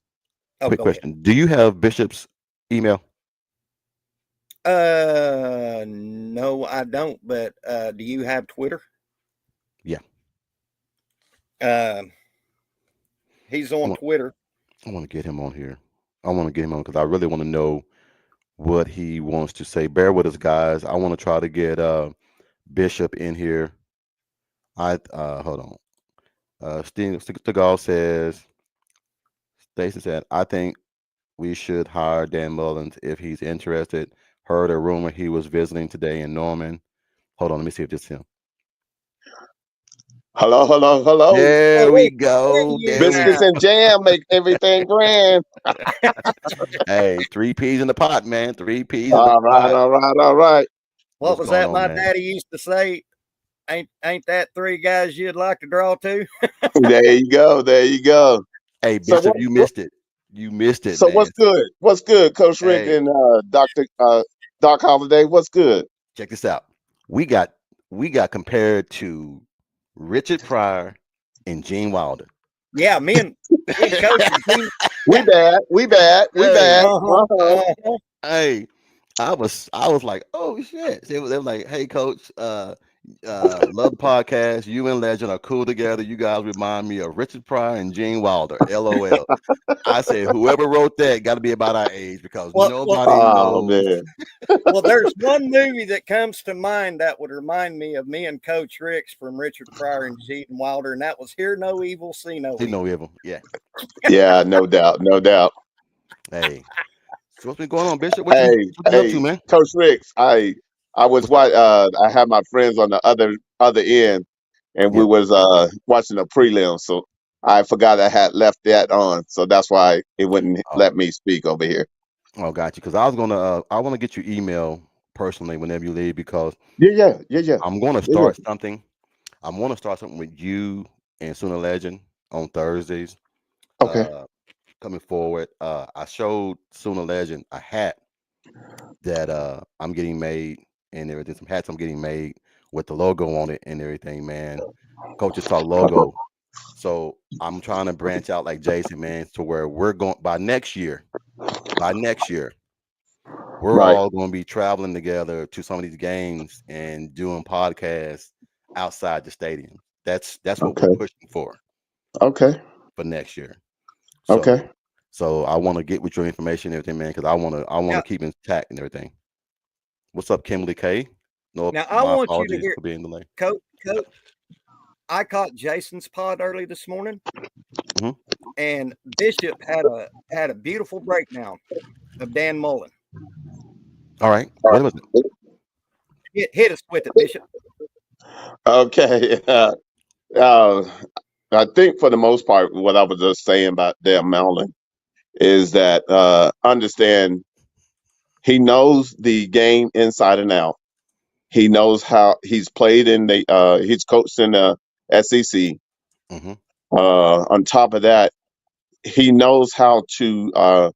oh, Quick go ahead. question. Do you have Bishop's email? No, I don't. But do you have Twitter? Yeah. He's I on want, Twitter. I want to get him on here. I want to get him on because I really want to know what he wants to say. Bear with us, guys. I want to try to get Bishop in here. Hold on. Steve Stegall says, Stacy said, I think we should hire Dan Mullins if he's interested. Heard a rumor he was visiting today in Norman. Hold on, let me see if this is him. Hello, hello, hello. There Oh, we wait, go. you There we Biscuits go. and jam make everything grand. Hey, 3 peas in the pot, man. 3 peas in the All right, pot. all right, all right. What What's was going that on, my man? daddy used to say? Ain't that three guys you'd like to draw to? There you go. There you go. Hey, So Bishop, you missed it. You missed it, so man. what's good? What's good, Coach Rick Hey, and Dr. Doc Holliday? What's good? check this out. We got compared to Richard Pryor and Gene Wilder. Yeah, me and Coach and Gene. We bad. We bad. We Hey, bad. Uh-huh, uh-huh. hey, I was like, oh shit. They were like, hey, coach, love the podcast. You and Legend are cool together. You guys remind me of Richard Pryor and Gene Wilder. LOL. I said, whoever wrote that got to be about our age because Well, nobody Oh knows. man. well, there's one movie that comes to mind that would remind me of me and Coach Ricks from Richard Pryor and Gene Wilder, and that was Hear No Evil, See No See Evil. no evil. Yeah. Yeah, no doubt. No doubt. Hey, so what's been going on, Bishop? What Hey, you up to, hey, man? Coach Ricks, I was What's up? I had my friends on the other end, and we Yeah. was watching the prelim, so I forgot I had left that on, so that's why it wouldn't Oh, let me speak over here. oh, got you. Because I was gonna, I want to get your email personally whenever you leave because Yeah, yeah, yeah, yeah, I'm gonna yeah, yeah. start something. I'm gonna start something with you and Sooner Legend on Thursdays. Okay, Uh, coming forward, I showed Sooner Legend a hat that I'm getting made and everything. Some hats I'm getting made with the logo on it and everything, man. Coaches Talk logo. So I'm trying to branch out like Jason, man, to where we're going by next year. By next year, we're right. all going to be traveling together to some of these games and doing podcasts outside the stadium. That's what we're Okay, pushing okay, for next year. So okay. so I want to get with your information and everything, man, because I want to Now, keep intact and everything. What's up, Kimberly K? No, now I my want you to apologies hear, for being delayed. Coach. I caught Jason's pod early this morning, Mhm. and Bishop had a beautiful breakdown of Dan Mullen. All right, All what was it? right. Hit us with it, Bishop. Okay. I think for the most part, what I was just saying about Dan Mellon is that understand he knows the game inside and out. He knows how he's played in the he's coached in the SEC. Hmm. On top of that, he knows how to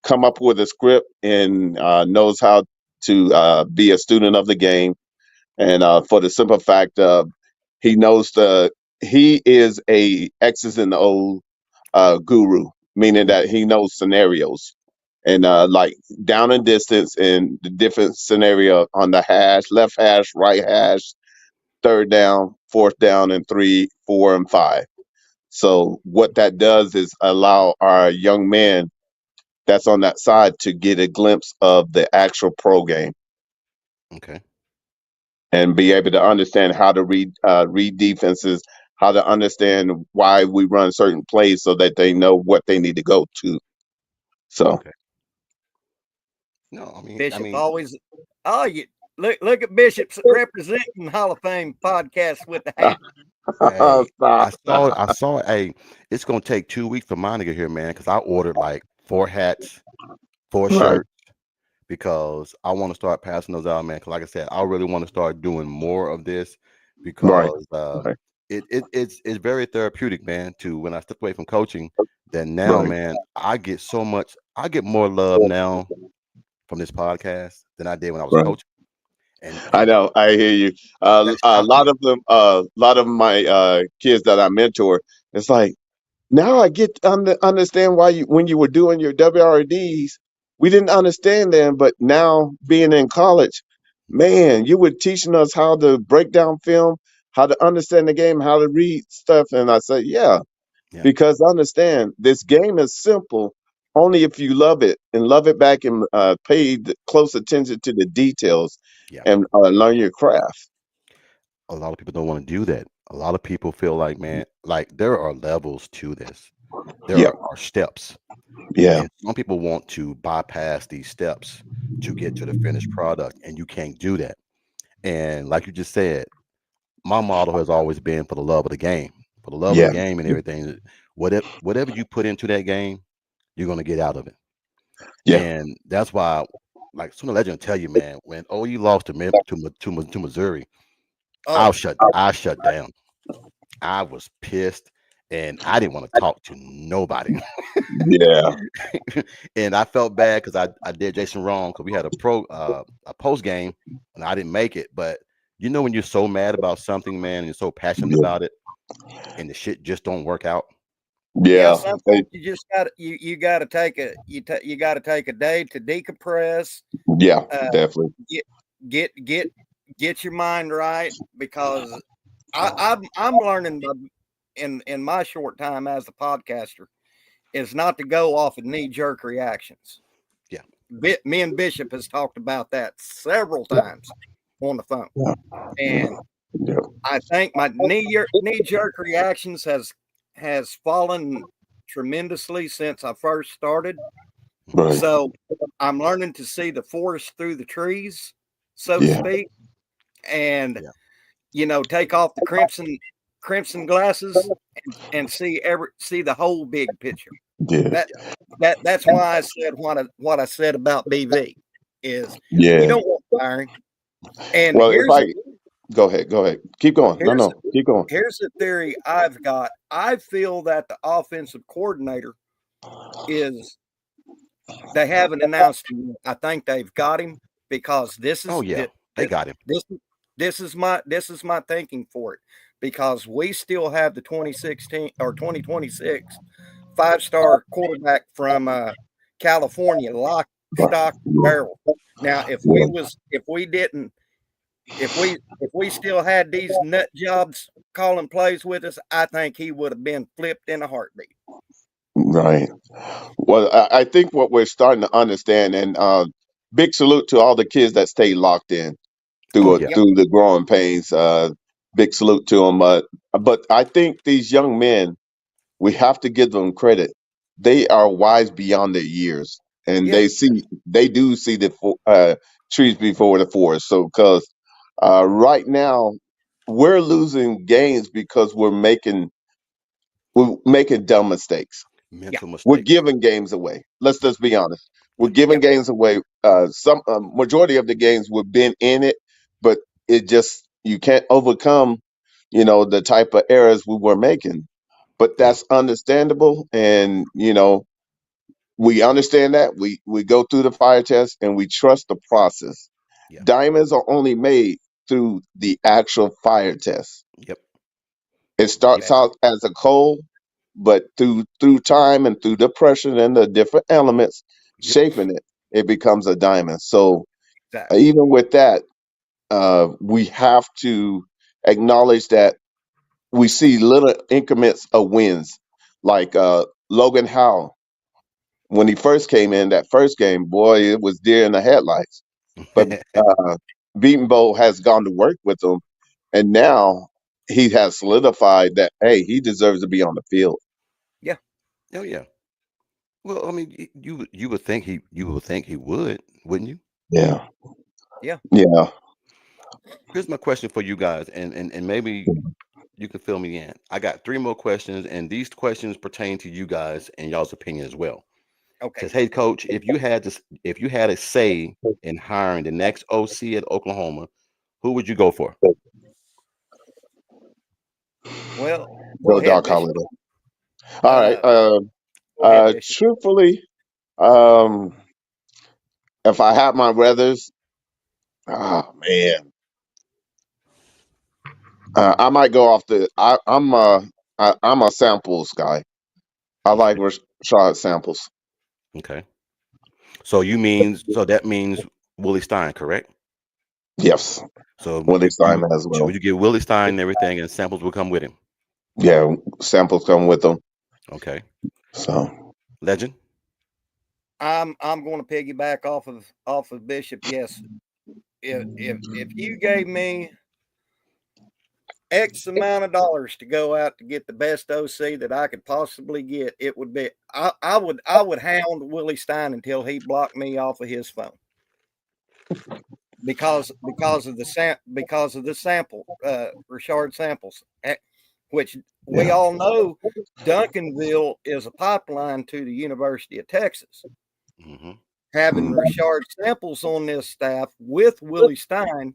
come up with a script and knows how to be a student of the game. And for the simple fact of he knows he is a X's and O's guru, meaning that he knows scenarios and like down and distance and the different scenario on the hash, left hash, right hash, third down, fourth down, and 3, 4, and 5. So what that does is allow our young men that's on that side to get a glimpse of the actual pro game Okay. and be able to understand how to read defenses, how to understand why we run certain plays so that they know what they need to go to. So Okay. No, I Bishop mean, always. Oh, you look at Bishop's representing Hall of Fame podcast with the hat. hey, stop. I saw. Hey, it's gonna take 2 weeks for mine to get here, man, because I ordered like 4 hats, 4 Right, shirts, because I want to start passing those out, man. Because like I said, I really want to start doing more of this right, because right, it's very therapeutic, man. To when I step away from coaching, then now, right. man, I get more love now from this podcast than I did when I was Right. coaching. And I know. I hear you. that's A lot shocking. of them, a lot of my kids that I mentor, it's like now I get to understand why you when you were doing your WRDs, we didn't understand them, but now being in college, man, you were teaching us how to break down film, how to understand the game, how to read stuff, and I said, yeah, Yeah, because understand this game is simple only if you love it and love it back and pay close attention to the details yeah. and learn your craft. A lot of people don't want to do that. A lot of people feel like, man, like there are levels to this. There Yeah, are steps. yeah, And some people want to bypass these steps to get to the finished product, and you can't do that. And like you just said, my model has always been for the love of the game, for the love of the yeah, game and everything. Whatever you put into that game, you're gonna get out of it. yeah, And that's why, like Sooner Legend will tell you, man, when OU lost to Missouri, Oh, I shut down. I was pissed, and I didn't want to talk to nobody. yeah, And I felt bad because I did Jason wrong because we had a post game and I didn't make it. But you know when you're so mad about something, man, and you're so passionate yeah, about it, and the shit just don't work out. yeah. yeah, Sometimes you just got to you got to take a you got to take a day to decompress. yeah, Uh, definitely. get get get get your mind right because I'm learning in my short time as a podcaster is not to go off of knee jerk reactions. Yeah, Me and Bishop has talked about that several times on the phone, Yeah, yeah, and yeah, I think my knee jerk reactions has fallen tremendously since I first started. right. So I'm learning to see the forest through the trees, so to Yeah, speak, and yeah, take off the crimson glasses and see the whole big picture. yeah, That that's why I said what I said about BV is you yeah. don't want firing. And Well, if I go ahead, keep going. No, here's no, keep going. here's the theory I've got. I feel that the offensive coordinator is they haven't announced him yet. I think they've got him because oh yeah, they got him. this this is my thinking for it because we still have the 2016 or 2026 5-star quarterback from California, lock, Right. stock, Yeah, barrel. Now, yeah, if we still had these nut jobs calling plays with us, I think he would have been flipped in a heartbeat. right. Well, I think what we're starting to understand, and big salute to all the kids that stay locked in Oh through yeah, Yep. through the growing pains. Big salute to them. But I think these young men, we have to give them credit. They are wise beyond their years, and Yeah. they do see the trees before the forest. So, because right now we're losing games because we're making dumb mistakes. Yeah. mental We're mistakes. giving games away. Let's just be honest. We're Yeah, giving Yep. games away. Some majority of the games we've been in it, but it just you can't overcome, the type of errors we were making. But yeah, that's understandable, and we understand that we go through the fire test and we trust the process. yeah, Diamonds are only made through the actual fire test. yep, It yep, starts out as a coal, but through time and through the pressure and the different elements Yep. shaping it, it becomes a diamond. So Exactly. even with that, we have to acknowledge that we see little increments of wins, like Logan Howell when he first came in that first game. Boy, it was deer in the headlights. But Beatonbow has gone to work with him, and now he has solidified that hey, he deserves to be on the field. Oh yeah. Well, I mean, you would think he would, wouldn't you? Yeah, Yeah. yeah. Here's my question for you guys, and maybe you can fill me in. I got 3 more questions, and these questions pertain to you guys and y'all's opinion as well. Okay. Says, hey coach, if you had a say in hiring the next OC at Oklahoma, who would you go for? Well, go Go ahead, Doc Bishop. Holliday. All right. Go ahead, Bishop. Truthfully, um, if I had my brothers, oh man, I might go off the. I'm a samples guy. I like Okay. Rashad Samples. Okay. So that means Willie Stein, correct? Yes, So Willie you Simon as well. would you get Willie Stein and everything, and samples will come with him? Yeah, Samples come with them. Okay. So Legend. I'm going to piggyback off of Bishop. Yes, if you gave me X amount of dollars to go out to get the best OC that I could possibly get, it would be I would hound Willie Stein until he blocked me off of his phone because of the sample, Rashard Samples, which we yeah, all know Duncanville is a pipeline to the University of Texas. Mm-hmm. Having Rashard Samples on this staff with Willie Stein,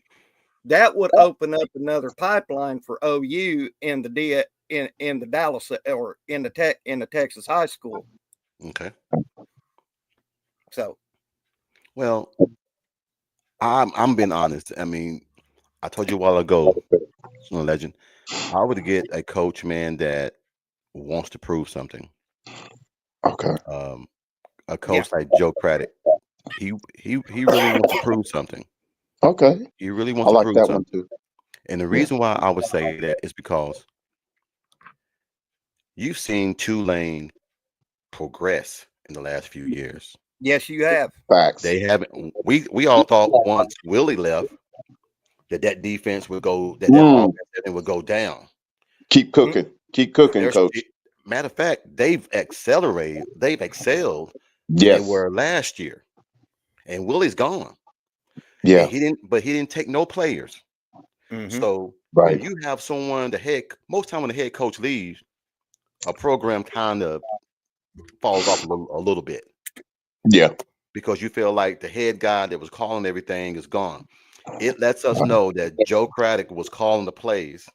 that would open up another pipeline for OU in the Dallas or in the Texas high school. Okay. So, Well, I'm being honest. I mean, I told you a while ago, Legend, I would get a coach, man, that wants to prove something. okay, A coach like Joe Craddock. He really wants to prove something. okay. He really I wants to like prove that one something. too. And the Yeah. reason why I would say that is because you've seen Tulane progress in the last few years. yes, you have. Facts. They haven't. We all thought once Willie left that defense would go, that offense would go down. Keep cooking. Keep cooking, There's, coach. matter of fact, they've accelerated. They've excelled than Yes. they were last year. And Willie's gone. Yeah. And he didn't take no players. Mm-hmm. So Right. when you have someone, most time when the head coach leaves, a program kind of falls off a little bit Yeah. because you feel like the head guy that was calling everything is gone. It lets us know that Joe Craddock was calling the plays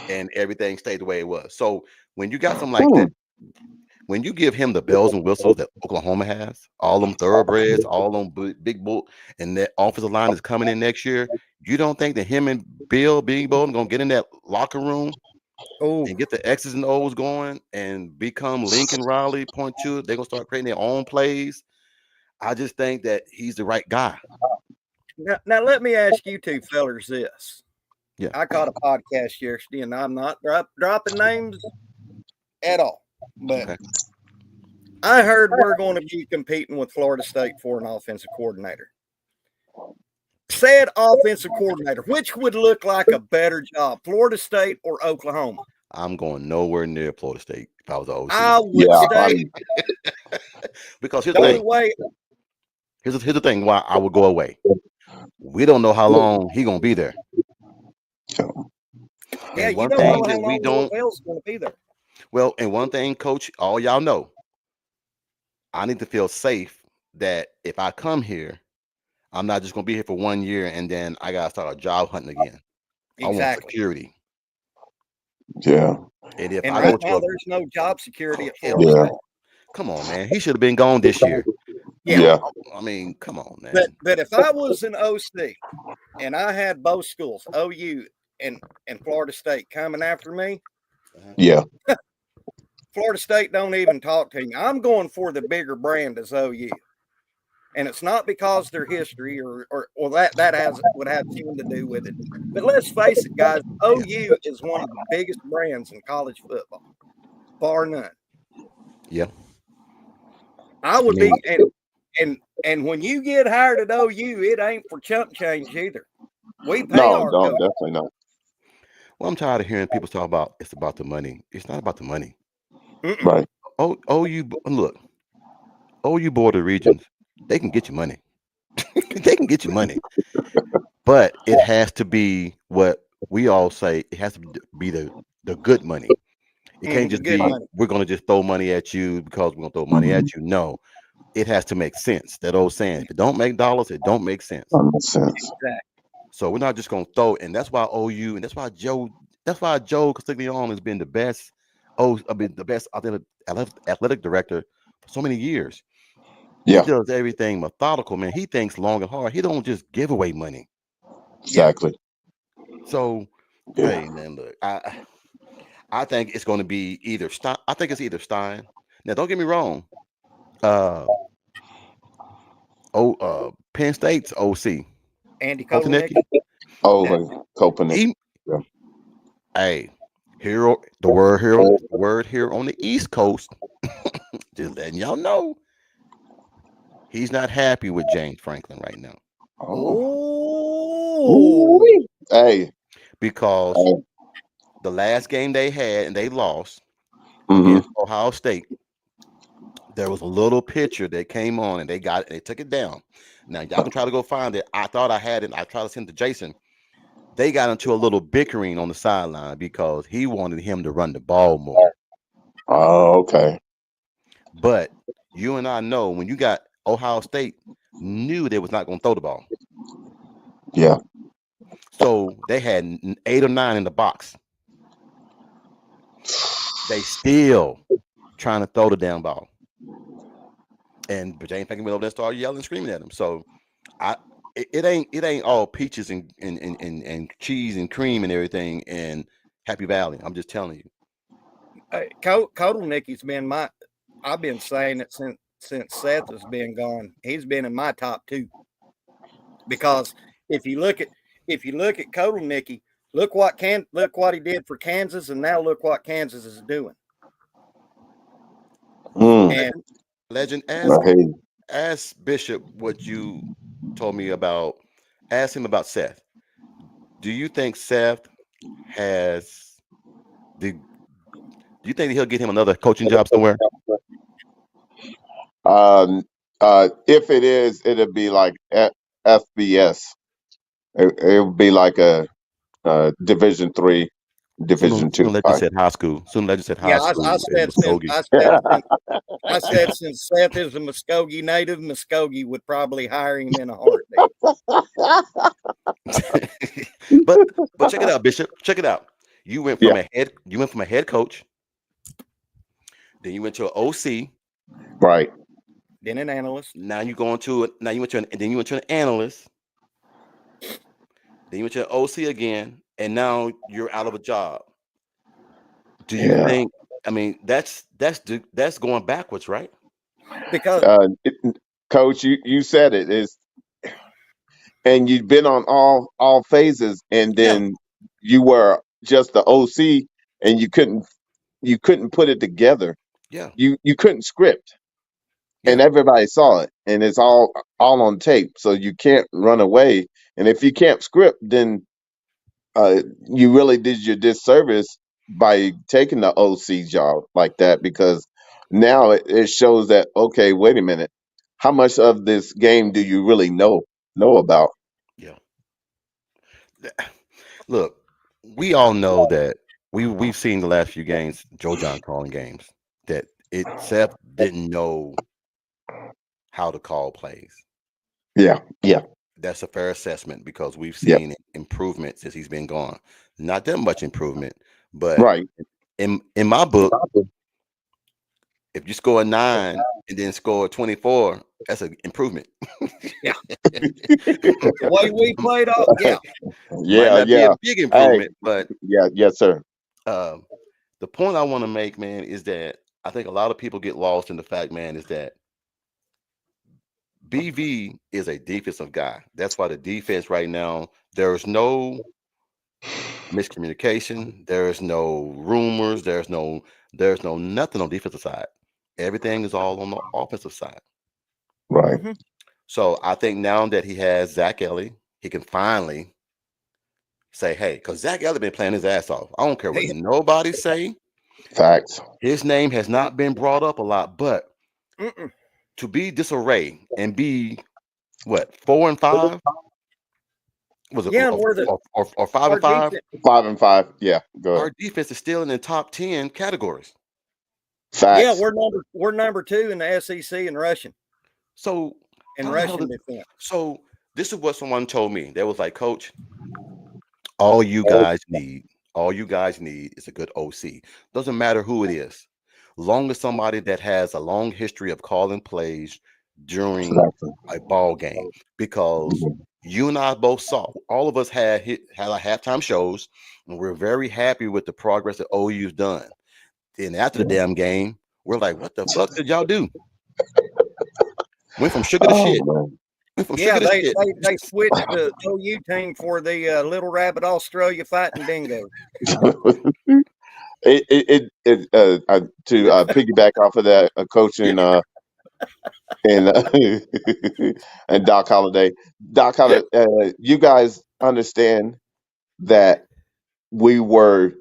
and everything stayed the way it was. So when you got something like that, when you give him the bells and whistles that Oklahoma has, all them thoroughbreds, all them big bull, and that offensive line is coming in next year, you don't think that him and Bill Beanbolt are gonna get in that locker room and get the X's and O's going and become Lincoln Riley point two? They're gonna start creating their own plays. I just think that he's the right guy. Now let me ask you two fellers this. Yeah. I caught a podcast yesterday, and I'm not dropping names at all, but Okay. I heard we're going to be competing with Florida State for an offensive coordinator. Said offensive coordinator, which would look like a better job, Florida State or Oklahoma? I'm going nowhere near Florida State if I was the OC. I would say because here's the the only thing. way. Here's the thing why I would go away. We don't know how long he's gonna be there. Yeah, And you one don't thing know how that we long don't. Norvell's going to be there. Well, and one thing, Coach, all y'all know, I need to feel safe that if I come here, I'm not just gonna be here for 1 year and then I gotta start a job hunting again. I want Exactly. security. Yeah. And if And I right go to now, there's no job security at hell Florida Yeah. State. come on, man, he should have been gone this year. Yeah. I mean, come on, man. But if I was an OC and I had both schools, OU and Florida State, coming after me, Yeah. Florida State don't even talk to me. I'm going for the bigger brand as OU. And it's not because their history or that would have something to do with it. But let's face it, guys, OU is one of the biggest brands in college football, bar none. Yeah. I would be, and when you get hired at OU, it ain't for chump change either. We pay our coach. Definitely not. Well, I'm tired of hearing people talk about it's about the money. It's not about the money. Right. OU, look, OU Board of Regents, they can get you money. They can get you money. But it has to be what we all say. It has to be the good money. It can't just be money. We're going to just throw money at you because we're going to throw money at you. No, it has to make sense. That old saying, if it don't make dollars, it don't make sense. Exactly. So we're not just going to throw, and that's why OU, and that's why Joe Castiglione has been the best, the best athletic director for so many years. Yeah. He does everything methodical, man. He thinks long and hard. He don't just give away money. Exactly. So, hey, man, look, I think it's going to be either Stein. I think it's either Stein. Now, don't get me wrong. Penn State's OC, Andy Kotelnicki. Kotelnicki. Hey, the word here on the East Coast, just letting y'all know, he's not happy with James Franklin right now. Oh, hey, because the last game they had and they lost Mm-hmm. against Ohio State, there was a little picture that came on and they took it down. Now y'all can try to go find it. I thought I had it. I tried to send it to Jason. They got into a little bickering on the sideline because he wanted him to run the ball more. Oh, okay. But you and I know when you got Ohio State knew they was not going to throw the ball. Yeah. So they had 8 or 9 in the box. They still trying to throw the damn ball. And James Franklin went over there and started yelling and screaming at him. So it ain't all peaches and cheese and cream and everything in Happy Valley. I'm just telling you. Kotelnicki's been I've been saying it since Seth has been gone. He's been in my top 2. Because if you look at Kotelnicki, look what he did for Kansas, and now look what Kansas is doing. And Legend, ask Bishop what you told me about. Ask him about Seth. Do you think Seth has do you think he'll get him another coaching job somewhere? If it is, it'll be like FBS. It would be like a Division 3, Division 2. Legend said high school. Legend said high school. I said since Seth is a Muskogee native, Muskogee would probably hire him in a heartbeat. but check it out, Bishop. Check it out. You went from a head coach, then you went to an OC, right? Then an analyst. Then you went to an analyst. Then you went to an OC again, and now you're out of a job. Do you think? I mean, that's going backwards, right? Because Coach, you said it is, and you've been on all phases, and then you were just the OC, and you couldn't put it together. Yeah, you couldn't script, and everybody saw it, and it's all on tape, so you can't run away. And if you can't script, then you really did your disservice by taking the OC job like that, because now it shows that, okay, wait a minute, how much of this game do you really know about? Yeah. Look, we all know that we've seen the last few games, Joe John calling games, that Seth didn't know how to call plays. Yeah. That's a fair assessment because we've seen improvement since he's been gone. Not that much improvement, but in my book, if you score a 9 and then score 24, that's an improvement. The way we played off, might not be a big improvement, but yes, sir. The point I want to make, man, is that I think a lot of people get lost in the fact, man, is that BV is a defensive guy. That's why the defense right now, there's no miscommunication, there's no rumors, there's no nothing on defensive side. Everything is all on the offensive side. Right. Mhm. So I think now that he has Zach Ellie, he can finally say, hey, because Zach Ellie been playing his ass off. I don't care what Yeah. nobody say. Facts. His name has not been brought up a lot, but Mm-mm. to be disarray and be what 4-5 was it Yeah, and we're the or 5 our and 5? defense. 5-5. Yeah. Go ahead. Our defense is still in the top 10 categories. Yeah, Facts. we're number 2 in the SEC in rushing So in how the hell rushing did, defense. so this is what someone told me. They was like, Coach, all you guys need is a good OC. Doesn't matter who it is, long as somebody that has a long history of calling plays during Exactly. a ball game. Because you and I both saw, all of us had our halftime shows, and we're very happy with the progress that OU's done. Then after the damn game, we're like, what the fuck did y'all do? Went from sugar to Oh shit. man. Went from Yeah, sugar to they shit. they, they switched the OU team for the Little Rabbit Australia fighting dingo. To piggyback off of that, coaching and and Doc Holliday. You guys understand that we were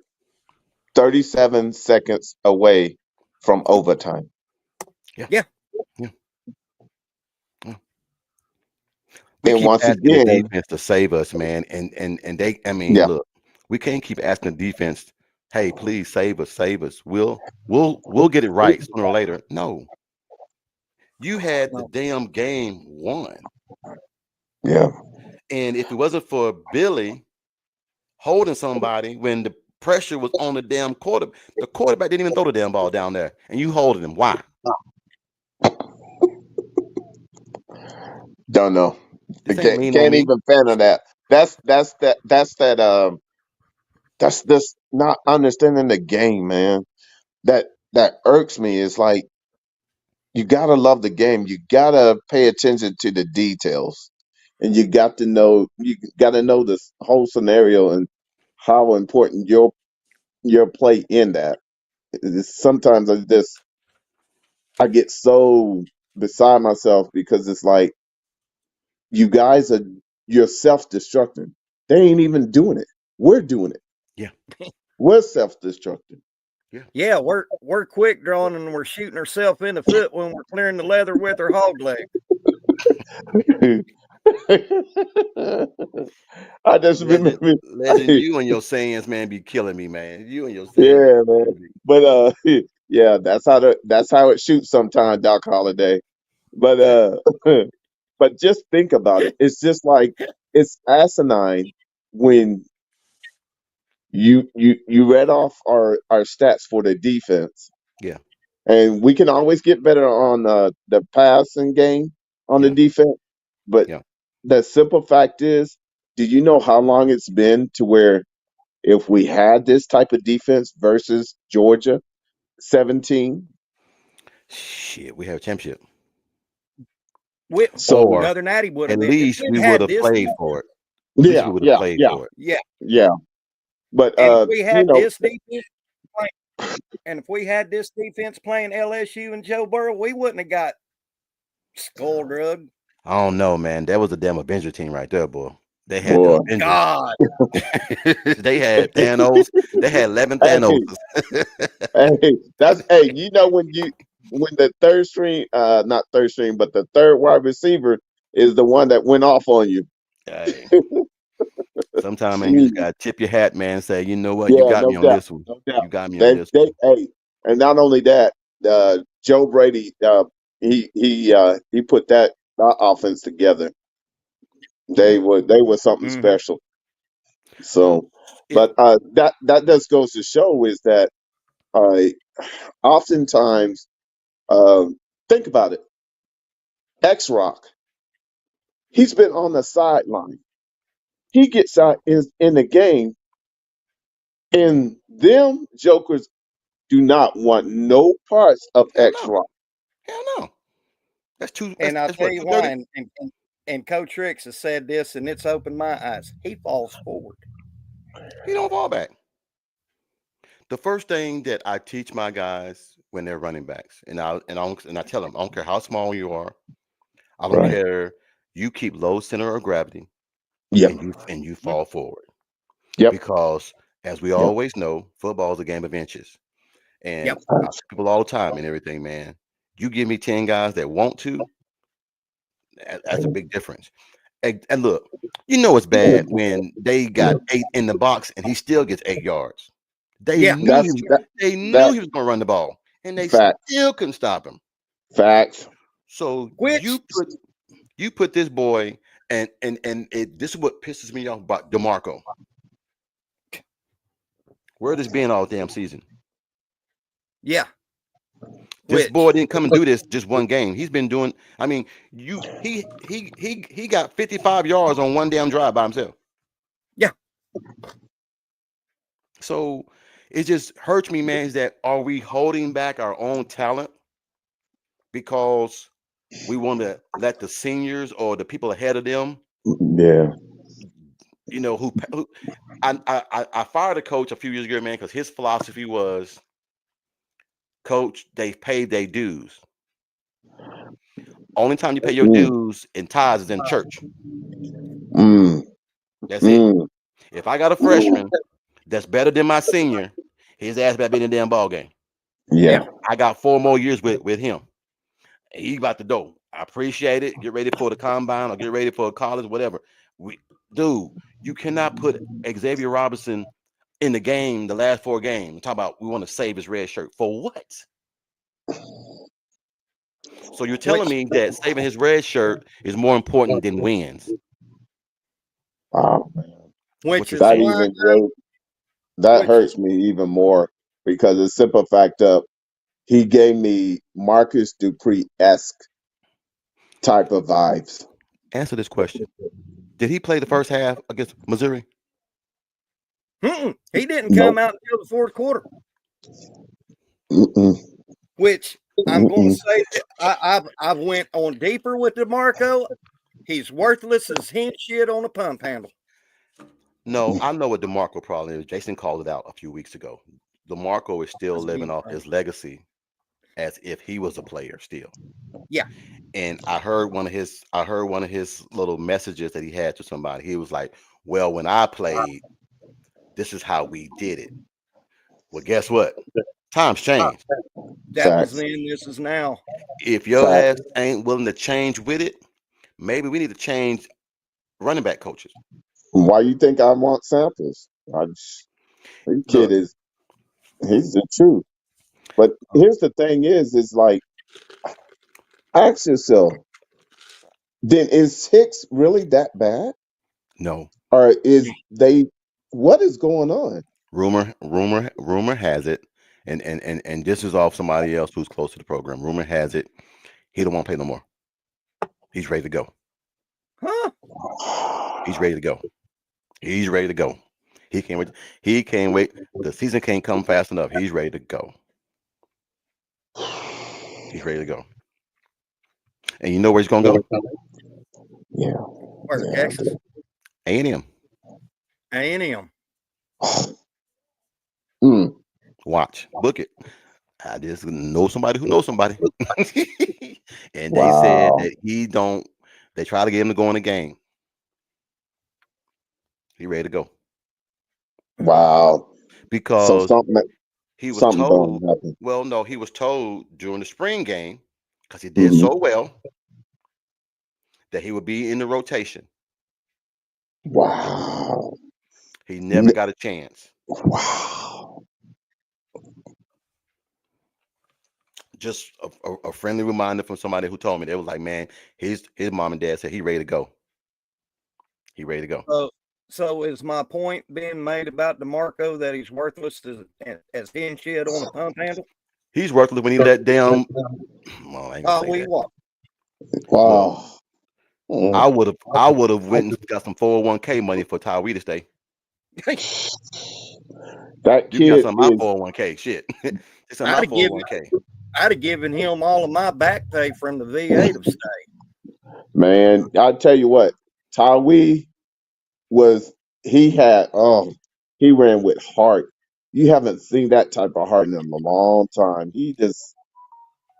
37 seconds away from overtime. Yeah. Yeah. Yeah. Yeah. We And keep once asking the again, defense to save us, man. And they, I mean, yeah, look, we can't keep asking the defense, hey, please save us, save us. We'll get it right sooner or later. No. You had the No. damn game won. yeah, And if it wasn't for Billy holding somebody when the pressure was on the damn quarterback, the quarterback didn't even throw the damn ball down there. And you holding him. Why? don't know. This ain't mean on Can't me. even fathom that. That's this not understanding the game, man. That irks me. It's like you gotta love the game. You gotta pay attention to the details, and you got to know. You got to know the whole scenario and how important your play in that. Sometimes I get so beside myself because it's like you guys you're self-destructing. They ain't even doing it. We're doing it. Yeah. We're self-destructing. Yeah, we're quick drawing and we're shooting ourselves in the foot when we're clearing the leather with our hog leg. I just Legend, remember, legend, you and your sayings, man, be killing me, man. You and your sayings be yeah, man. killing me. But yeah, that's how it shoots sometimes, Doc Holliday. But Hey, but just think about it. It's just like it's asinine when you read off our stats for the defense, yeah, and we can always get better on the passing game on the yeah, defense. But yeah. the simple fact is, do you know how long it's been to where if we had this type of defense versus Georgia 17, Shit, we have a championship. so Or Another natty would at have been if least we'd we would had have this. played for it. At least we would have played for it. Yeah, yeah. But and if we had this defense playing, and if we had this defense playing LSU and Joe Burrow, we wouldn't have got skull drug. I don't know, man. That was a damn Avenger team right there, boy. They had the boy, Avengers. God, They had Thanos. They had 11 hey, Thanos. hey, when the third string, not third string, but the third wide receiver is the one that went off on you. Hey, sometimes, man, you just Jeez. gotta tip your hat, man, and say, you know what, you Yeah, got no me on doubt, this one. no doubt. You got me on this one. Hey, and not only that, Joe Brady, he put that offense together. They were something Mhm. special. So, It, but that just goes to show is that oftentimes, think about it. X Rock, he's been on the sideline. He gets out in the game, and them jokers do not want no parts of Hell X no. Rock. Hell no. That's too. And I'll That's tell what, you 230? why. And Coach Ricks has said this, and it's opened my eyes. He falls forward. He don't fall back. The first thing that I teach my guys when they're running backs, and I tell them, I don't care how small you are, I don't Right. care. You keep low center of gravity, Yep. and you fall forward. Yep. Because as we always know, football is a game of inches. And Yep. I tell people all the time and everything, man. You give me 10 guys that want to, that's a big difference. And look, you know it's bad when they got 8 in the box and he still gets 8 yards. They Yeah. knew he That was going to run the ball, and they fact. still couldn't stop him. Facts. So Which you put this boy, and this is what pisses me off about DeMarco. Where has been all damn season? yeah. This boy didn't come and do this just one game. He's been doing. I mean, he got 55 yards on one damn drive by himself. Yeah. So it just hurts me, man. Is that are we holding back our own talent because we want to let the seniors or the people ahead of them, Yeah. you know, who I fired a coach a few years ago, man, because his philosophy was, Coach, they've paid their dues. Only time you pay your dues in tithes is in church. That's it. If I got a freshman that's better than my senior, his ass better be in the damn ball game. Yeah. I got 4 more years with him. He about to go. I appreciate it. Get ready for the combine or get ready for college, whatever. Dude, you cannot put Xavier Robinson in the game, the last 4 games. Talk about we want to save his red shirt. For what? So you're telling me that saving his red shirt is more important than wins? Wow. Which is That why that hurts me even more because the simple fact of he gave me Marcus Dupree-esque type of vibes. Answer this question. Did he play the first half against Missouri? he didn't come out until the fourth quarter. Which I'm going to say that I've went on deeper with DeMarco. He's worthless as hen shit on a pump handle. No, I know what DeMarco problem is. Jason called it out a few weeks ago. DeMarco is still living off his legacy as if he was a player still. Yeah. And I heard one of his little messages that he had to somebody. He was like, well, when I played, this is how we did it. Well, guess what? Times changed. That was then, this is now. If your ass ain't willing to change with it, maybe we need to change running back coaches. Why you think I want samples? He's the truth. But here's the thing is like, ask yourself, then is Hicks really that bad? No. Or what is going on? Rumor has it, and this is off somebody else who's close to the program. Rumor has it, he don't want to play no more. He's ready to go. Huh? He's ready to go. He's ready to go. He can't wait. He can't wait. The season can't come fast enough. He's ready to go. He's ready to go. And you know where he's gonna go? Yeah. Where, Texas? A&M. A&M. Watch. Book it. I just know somebody who knows somebody. And they said that they try to get him to go in the game. He ready to go. Wow. Because he was told, well, no, he was told during the spring game, because he did so well, that he would be in the rotation. Wow. He never got a chance. Wow. Just a friendly reminder from somebody who told me. They was like, man, his mom and dad said he ready to go. He ready to go. So is my point being made about DeMarco that he's worthless as hen shit on a pump handle? He's worthless when he let down. Well, I ain't gonna say that. What? Wow. I would have went and got some 401k money for Tyree to stay. That you kid got some of my 401k shit. It's in my I'd have given 401k. I'd have given him all of my back pay from the VA to stay. Man, I tell you what, Tyree was he ran with heart. You haven't seen that type of heart in a long time. He just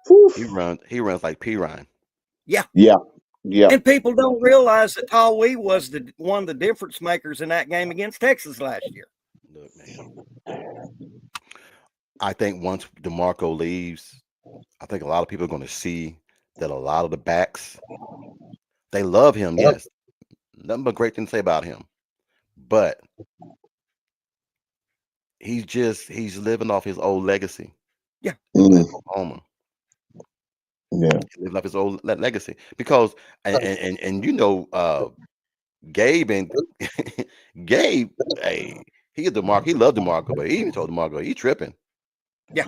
whew, He runs like P Ryan. yeah, yeah. And people don't realize that Tawee was one of the difference makers in that game against Texas last year. Look, man. I think once DeMarco leaves, I think a lot of people are going to see that a lot of the backs, they love him. Yes, nothing but great things to say about him, but he's living off his old legacy. Yeah. Mm, Oklahoma. yeah. He lived off his old legacy because and you know Gabe and Gabe, hey, he loved DeMarco, but he even told DeMarco he tripping. Yeah,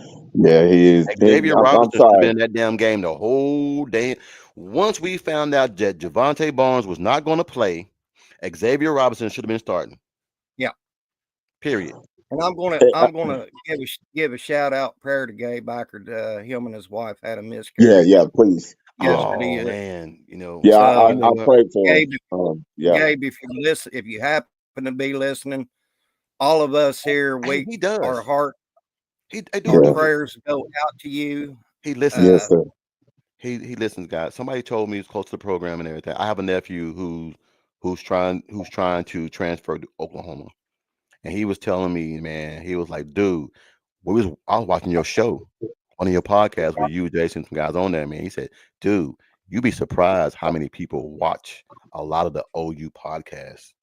he is. Xavier I'm Robinson should have sorry. been in that damn game the whole day. Once we found out that Javante Barnes was not going to play, Xavier Robinson should have been starting. Yeah. Period. And I'm gonna give a shout out prayer to Gabe Backard. Him and his wife had a miscarriage. Yeah, please. Yesterday. Oh man, you know. Yeah, So, I prayed for him. Gabe, Yeah, Gabe, if you happen to be listening, all of us here, Hey, he does. our heart, I do our know. prayers go out to you. He listens. yes, sir. He listens, guys. Somebody told me he's close to the program and everything. I have a nephew who's trying to transfer to Oklahoma, and he was telling me, man, he was like, dude, I was watching your show, one of your podcasts with you, Jason, some guys on there, man. He said, dude, you'd be surprised how many people watch a lot of the OU podcasts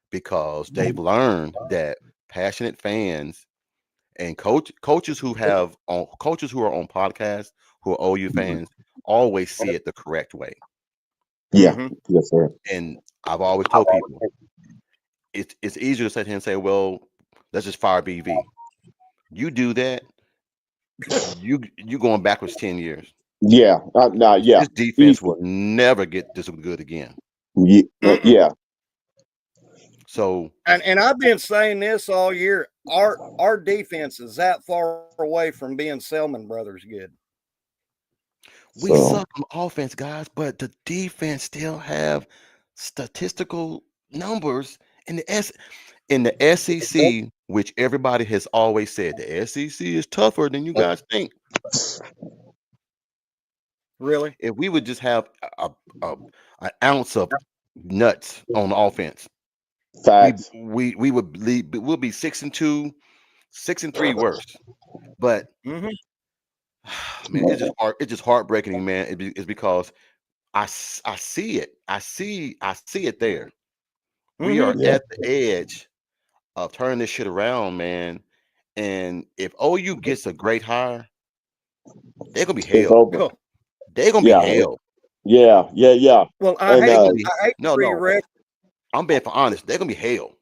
because they've learned that passionate fans and coaches who are on podcasts who are OU fans always see it the correct way. Yeah, Mhm. yes, sir. And I've always told people it's easier to sit here and say, well, let's just fire BV. You do that, you going backwards 10 years. Yeah, yeah, This defense will never get this good again. yeah. So And I've been saying this all year. Our defense is that far away from being Selman Brothers good. we suck on offense, guys, but the defense still have statistical numbers in the SEC, which everybody has always said the SEC is tougher than you guys think. Really? If we would just have an ounce of nuts on offense, Facts. we'll be 6-2, 6-3 worse. But Mhm. man, it's just heartbreaking, man. It's because I see it. I see it there. We are Mhm. Yeah. at the edge of turning this shit around, man. And if OU gets a great hire, they're gonna be It's hell. over. Cool. They're gonna Yeah. be hell. Yeah. Well, And, They're gonna be I hate no, to no. re-ref. I'm being for honest. They're gonna be hell.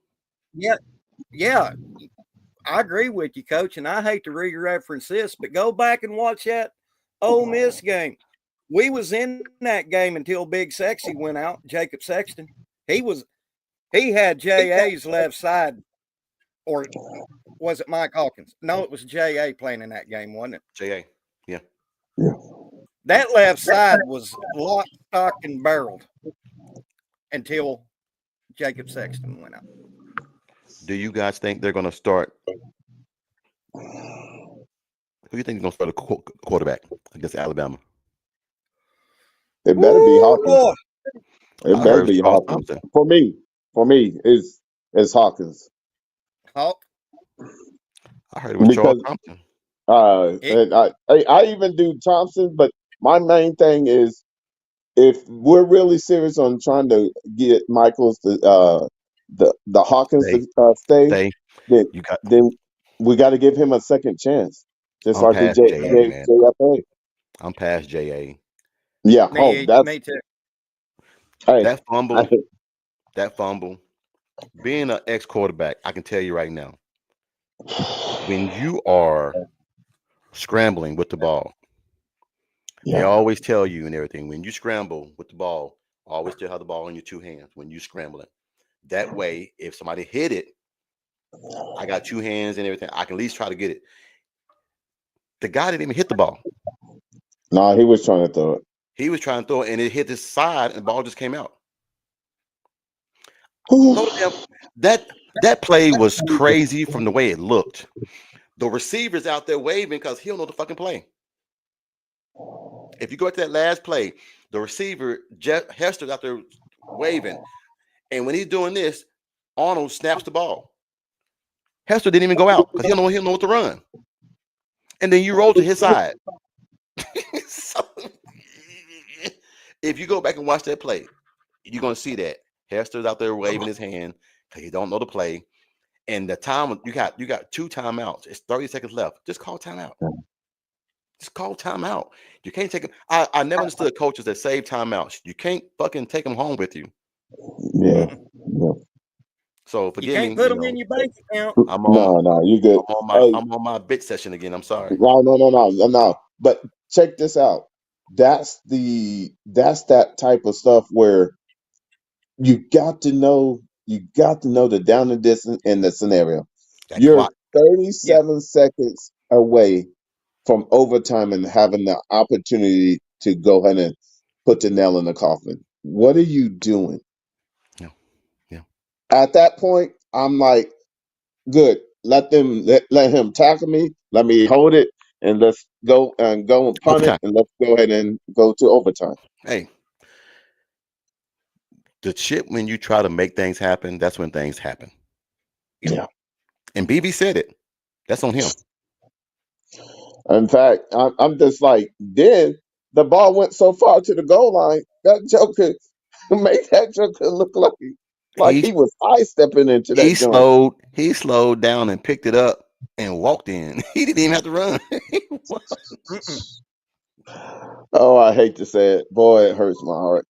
Yeah, I agree with you, Coach. And I hate to re-reference this, but go back and watch that Ole Miss game. We was in that game until Big Sexy went out. Jacob Sexton. He had JA's left side, or was it Mike Hawkins? No, it was JA playing in that game, wasn't it? JA. Yeah. That left side was locked, stock, and barreled until Jacob Sexton went out. Do you guys think they're gonna start? Who do you think is gonna start a quarterback against Alabama? It better be Hawkins. Lord. It I better heard be Charles Hawkins. Thompson. For me, is Hawkins. Hawk. I heard it was Charles Because Thompson. and I even do Thompson, but my main thing is if we're really serious on trying to get Michaels the Hawkins Stay. to stay, Stay. then You got. then we got to give him a second chance, just I'm like with past JA, man. JFA. I'm past JA. Yeah. Me That's too. hey. That fumble. Being an ex-quarterback, I can tell you right now, when you are scrambling with the ball, they Yeah. always tell you and everything. When you scramble with the ball, always still have the ball in your two hands when you scramble it. That way, if somebody hit it, I got two hands and everything. I can at least try to get it. The guy didn't even hit the ball. No, he was trying to throw it. He was trying to throw it, and it hit his side, and the ball just came out. That play was crazy from the way it looked. The receiver's out there waving because he don't know the fucking play. If you go to that last play, the receiver, Hester's out there waving. And when he's doing this, Arnold snaps the ball. Hester didn't even go out because he don't know what to run. And then you roll to his side. So, if you go back and watch that play, you're going to see that Hester's out there waving his hand because he don't know the play. And the time you got 2 timeouts. It's 30 seconds left. Just call timeout. Just call timeout. You can't take them. I never understood coaches that save timeouts. You can't fucking take them home with you. Yeah. So You forgive can't me. put them in your bank account. No, you good. I'm on my bit session again. I'm sorry. No. But check this out. That's that type of stuff where you got to know the down and distance in the scenario. That You're clock. 37 seconds away from overtime and having the opportunity to go ahead and put the nail in the coffin. What are you doing? Yeah. At that point, I'm like, good. Let him tackle me. Let me hold it, and let's go and punt Overtime. it, and let's go ahead and go to overtime. Hey, the shit when you try to make things happen, that's when things happen. Yeah. And BB said it. That's on him. In fact, I'm just like, then the ball went so far to the goal line, that joker made that joker look like he was high stepping into that joint. He slowed down and picked it up and walked in. He didn't even have to run. Oh, I hate to say it. Boy, it hurts my heart.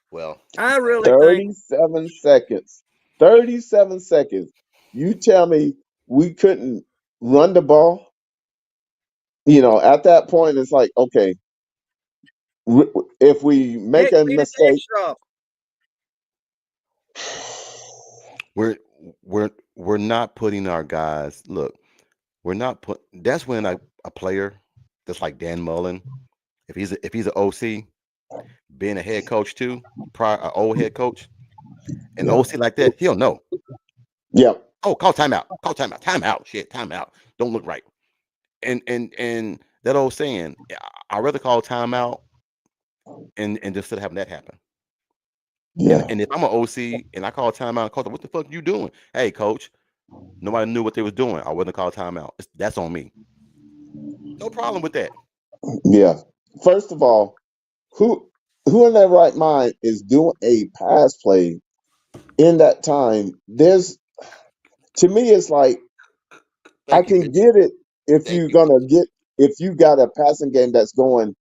Well, I really think 37 seconds. 37 seconds. You tell me we couldn't run the ball? At that point, it's like, okay, if we make a Nick beat mistake, extra. we're not putting our guys. Look, we're not put. That's when a player that's like Dan Mullen, if he's an OC, being a head coach too, an old head coach, an Yeah. OC like that, he'll know. Yeah. Oh, call timeout. Call timeout. Timeout. Shit. Timeout. Don't look right. And that old saying, I'd rather call timeout and just instead of having that happen. Yeah. And if I'm an OC and I call timeout, coach, what the fuck you doing? Hey, coach, nobody knew what they was doing. I wouldn't call timeout. That's on me. No problem with that. Yeah. First of all, who in their right mind is doing a pass play in that time? To me, it's like, I Thank you, can Mitch. get it if Thank if you got a passing game that's going,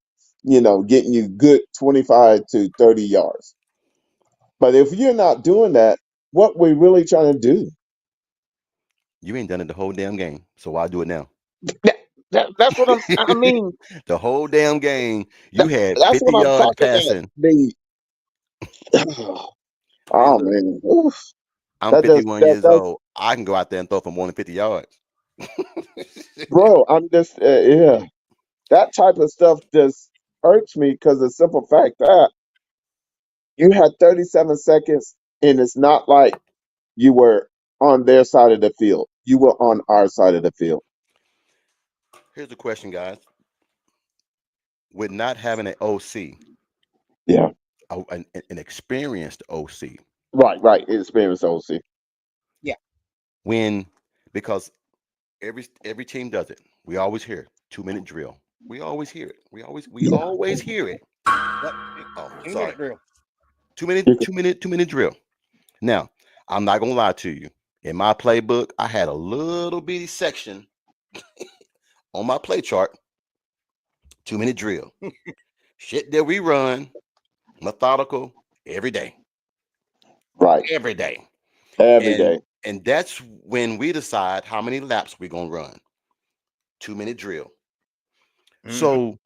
getting you good 25 to 30 yards. But if you're not doing that, what we're really trying to do? You ain't done it the whole damn game, so why do it now? That's what I mean. The whole damn game, you had That's 50 what I'm yards talking about. passing. Oh look, man, oof. I'm That 51 years does, old. I can go out there and throw for more than 50 yards. bro. I'm just yeah. That type of stuff just hurts me because the simple fact that you had 37 seconds, and it's not like you were on their side of the field. You were on our side of the field. Here's the question, guys. With not having an OC, Yeah. an experienced OC, Right. Experience OC. because every team does it. We always hear 2-minute drill. We always hear it. We always hear it. Oh, 2 sorry. minute drill. 2-minute drill. Now, I'm not gonna lie to you. In my playbook, I had a little bitty section on my play chart. 2-minute drill. Shit that we run, methodical every day. Right. Every day. Every day. And that's when we decide how many laps we're gonna run. 2-minute drill. So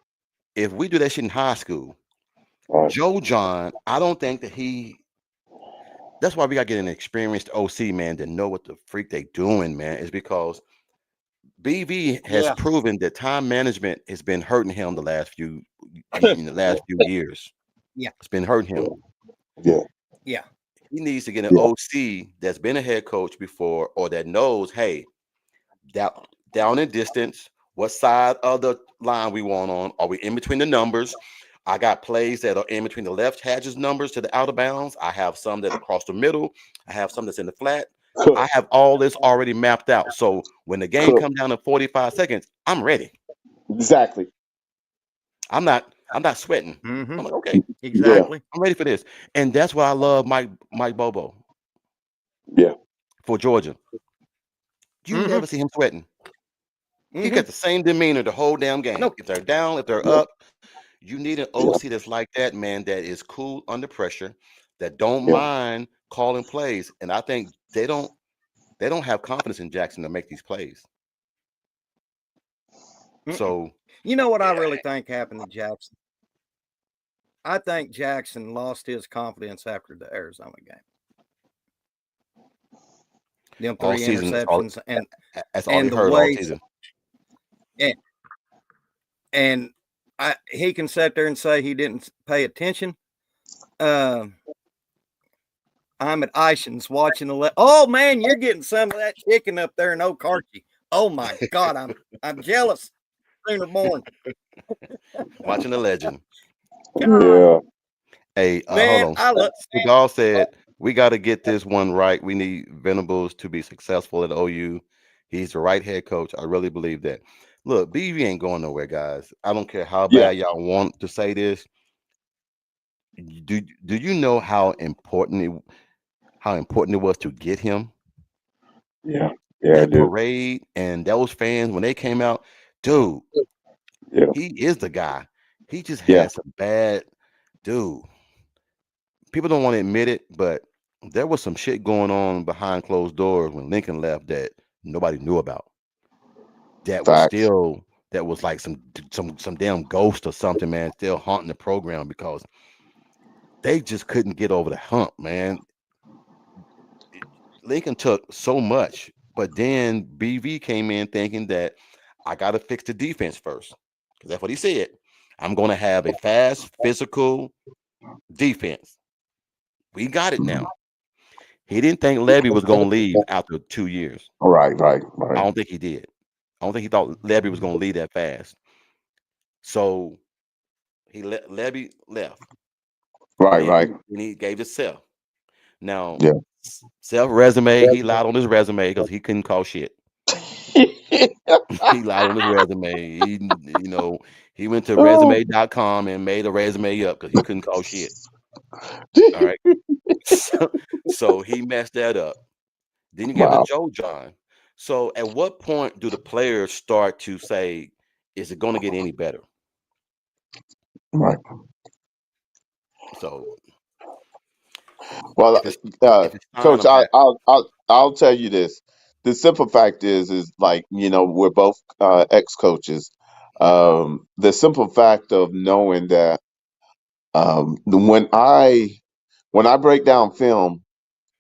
if we do that shit in high school, Right. Joe John, I don't think that that's why we gotta get an experienced OC, man, to know what the freak they doing, man, is because BV has Yeah. proven that time management has been hurting him the last few in the last few years. Yeah. It's been hurting him. Yeah. Yeah. He needs to get an Yeah. OC that's been a head coach before or that knows, hey, down in distance, what side of the line we want on? Are we in between the numbers? I got plays that are in between the left hatches numbers to the out of bounds. I have some that across the middle. I have some that's in the flat. I have all this already mapped out. So when the game comes down to 45 seconds, I'm ready. Exactly. I'm not sweating. Mm-hmm. I'm like, okay, Exactly. I'm ready for this. And that's why I love Mike Bobo Yeah. for Georgia. You Mm-hmm. never see him sweating. He Mm-hmm. got the same demeanor the whole damn game. Nope. If they're down, if they're Yeah. up, you need an OC that's like that, man, that is cool under pressure, that don't Yeah. mind calling plays. And I think they don't have confidence in Jackson to make these plays. Mm-mm. So You know what I really think happened to Jackson? I think Jackson lost his confidence after the Arizona game. Them all 3 season, interceptions that's all he the heard all way season. and he can sit there and say he didn't pay attention. I'm at Ishans watching oh man, you're getting some of that chicken up there in Okarche. Oh my God, I'm jealous. Sooner born. Watching the legend. Yeah. Hey, Man, hold I on. look. Seagal said we got to get this one right. We need Venables to be successful at OU. He's the right head coach. I really believe that. Look, BV ain't going nowhere, guys. I don't care how Yeah. bad y'all want to say this. Do you know how important it was to get him? Yeah. Yeah. I That do. parade and those fans when they came out, dude, Yeah. he is the guy. He just Yeah. had some bad, dude. People don't want to admit it, but there was some shit going on behind closed doors when Lincoln left that nobody knew about. That was Facts. still that was like some damn ghost or something, man, still haunting the program because they just couldn't get over the hump, man. Lincoln took so much, but then BV came in thinking that I got to fix the defense first because that's what he said. I'm going to have a fast, physical defense. We got it now. He didn't think Levy was going to leave after 2 years. Right. Right. I Right. don't think he did. I don't think he thought Levy was going to leave that fast. So Levy left. Right. Right. And he gave it Self. Now, Yeah. Self resume, he lied on his resume because he couldn't call shit. He lied on his resume. He went to resume.com and made a resume up because he couldn't call shit. All right. So he messed that up. Then you gave it Wow. to Joe John. So at what point do the players start to say, is it going to get any better? Right. So Well, if it's time, Coach, I'm happy. I'll tell you this. The simple fact is like we're both ex-coaches. The simple fact of knowing that when I break down film,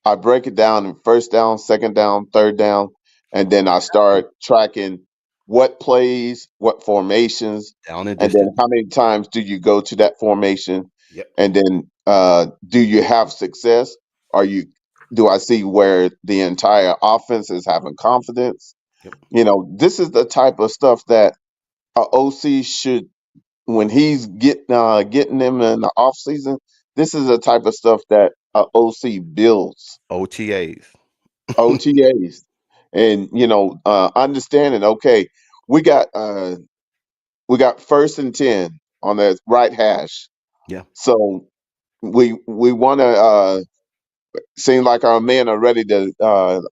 I break it down in first down, second down, third down, and then I start tracking what plays, what formations, Down and and then distant. how many times do you go to that formation, Yep. and then do you have success? Do I see where the entire offense is having confidence? Yep. This is the type of stuff that a OC should, when he's getting them in the off season. This is the type of stuff that a OC builds. OTAs. OTAs, and understanding. Okay, we got first and 10 on the right hash. Yeah. So we want to seem like our men are ready to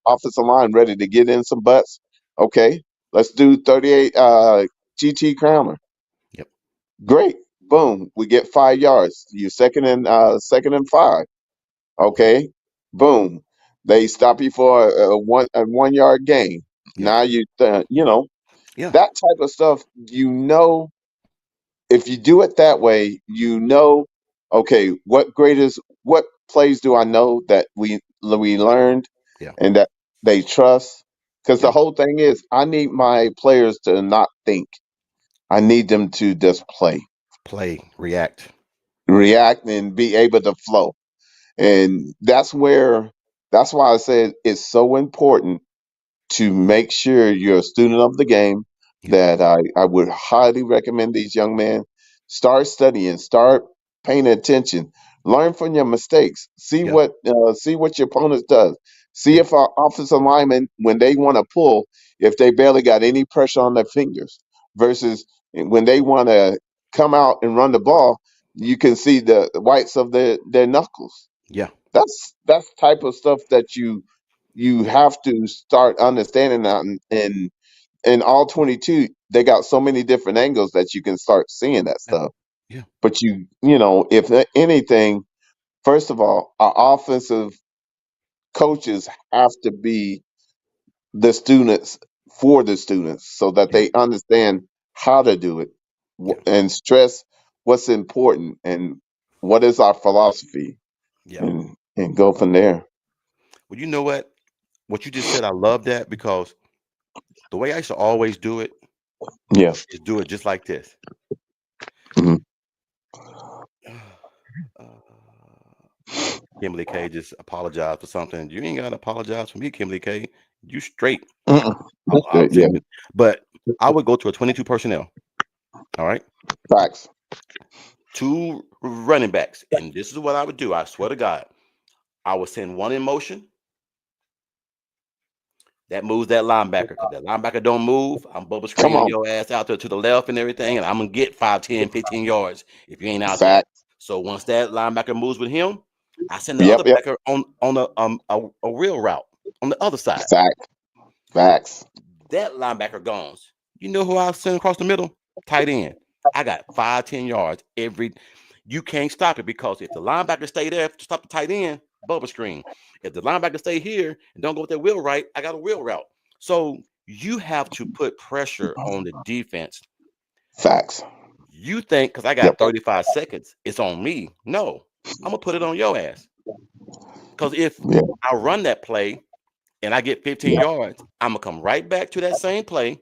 offensive line ready to get in some butts. Okay, let's do 38 GT Crowner. Yep. Great. Boom. We get 5 yards. You second and 5. Okay. Boom. They stop you for a 1 yard gain. Yep. Now Yeah. that type of stuff. If you do it that way, okay, what plays do I know that we learned Yeah. and that they trust? Because Yeah. the whole thing is, I need my players to not think. I need them to just play, Play, react. react, and be able to flow. And that's why I said it's so important to make sure you're a student of the game. Yeah. That I would highly recommend these young men start studying, start paying attention, learn from your mistakes, Yeah. see what your opponent does, see Yeah. if our offensive linemen, when they want to pull, if they barely got any pressure on their fingers, versus when they want to come out and run the ball, you can see the whites of their knuckles. Yeah. That's type of stuff that you have to start understanding that. And in all 22, they got so many different angles that you can start seeing that Yeah. stuff. Yeah. But if anything, first of all, our offensive coaches have to be the students for the students so that Yeah. they understand how to do it Yeah. and stress what's important and what is our philosophy, Yeah. and go from there. Well, you know what? What you just said, I love that because the way I used to always do it Yeah. is do it just like this. Mhm. Uh, Kimberly K just apologized for something. You ain't gotta apologize for me, Kimberly K. You straight. Mm-mm. That's I'm good. Yeah. saying, but I would go to a 22 personnel. All right, Facts. 2 running backs, and this is what I would do. I swear to God, I would send one in motion. That moves that linebacker because that linebacker don't move. I'm bubble Come screening on. your ass out there to the left and everything, and I'm gonna get 5, 10, 15 yards if you ain't out there. Facts. So once that linebacker moves with him, I send the Yep. other Yep. backer on a real route on the other side. Facts. Facts. That linebacker goes. You know who I send across the middle? Tight end. I got 5, 10 yards every. You can't stop it because if the linebacker stay there to stop the tight end, bubble screen. If the linebacker stay here and don't go with that wheel right, I got a wheel route. So you have to put pressure on the defense. Facts. You think because I Yep. got 35 seconds, it's on me. No, I'm gonna put it on your ass. Because if Yeah. I run that play and I get 15 Yeah. yards, I'm gonna come right back to that same play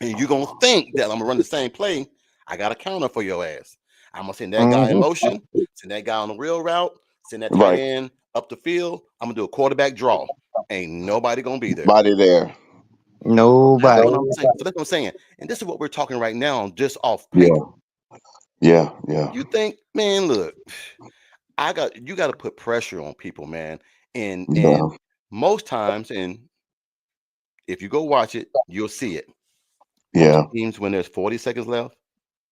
and you're gonna think that I'm gonna run the same play. I got a counter for your ass. I'm gonna send that guy in Hmm. motion, send that guy on the real route, send that tight Right. end up the field. I'm gonna do a quarterback draw. Ain't nobody gonna be there. Body there. That's Nobody. what I'm saying. So that's what I'm saying. And this is what we're talking right now, just off Yeah. paper. Yeah. Yeah. You think, man, look, you got to put pressure on people, man. And Yeah. most times, and if you go watch it, you'll see it. Most Yeah. teams, when there's 40 seconds left,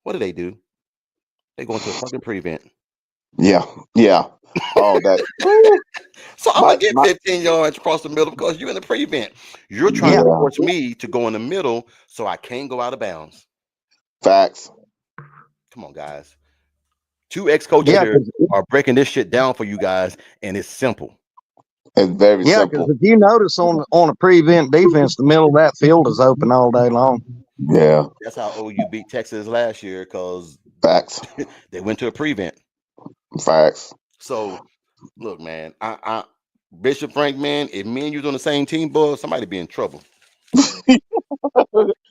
what do? They go into a fucking prevent. Yeah. Yeah. Oh, that. So I'm gonna My. get My. 15 yards across the middle because you're in the prevent. You're trying Yeah. to Yeah. force me to go in the middle so I can't go out of bounds. Facts. Come on, guys. 2 ex-coaches Yeah, here because are breaking this shit down for you guys, and it's simple. It's very if simple. you notice on a prevent defense, the middle of that field is open all day long. Yeah. That's how OU beat Texas last year because Facts. they went to a prevent. Facts. So look, man, I Bishop Frank, man, if me and you was on the same team, boy, somebody be in trouble.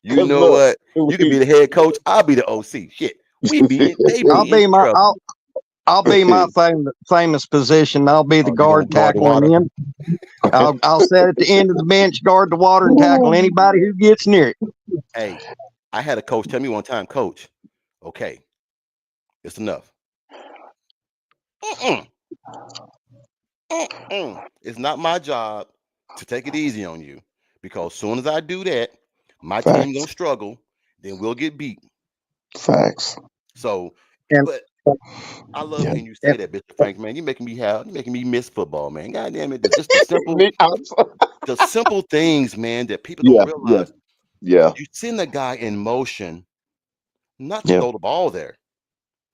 You Cause know look, what? You could be the head coach. I'll be the OC. Shit, they I'll be in be my trouble. I'll be my famous position. I'll be the You gonna guard guard the tackling water? in. I'll sit at the end of the bench, guard the water, and tackle anybody who gets near it. Hey, I had a coach tell me one time, Coach, okay, it's enough. Mm-mm, mm-mm. It's not my job to take it easy on you because as soon as I do that, my team gonna Facts. struggle. Then we'll get beat. Facts. So, And but I love Yeah. hearing you say that, Mr. Frank, man. You're making me miss football, man. God damn it. Just the simple things, man, that people don't Yeah. Yeah. realize. Yeah. You send a guy in motion not to Yeah. throw the ball there.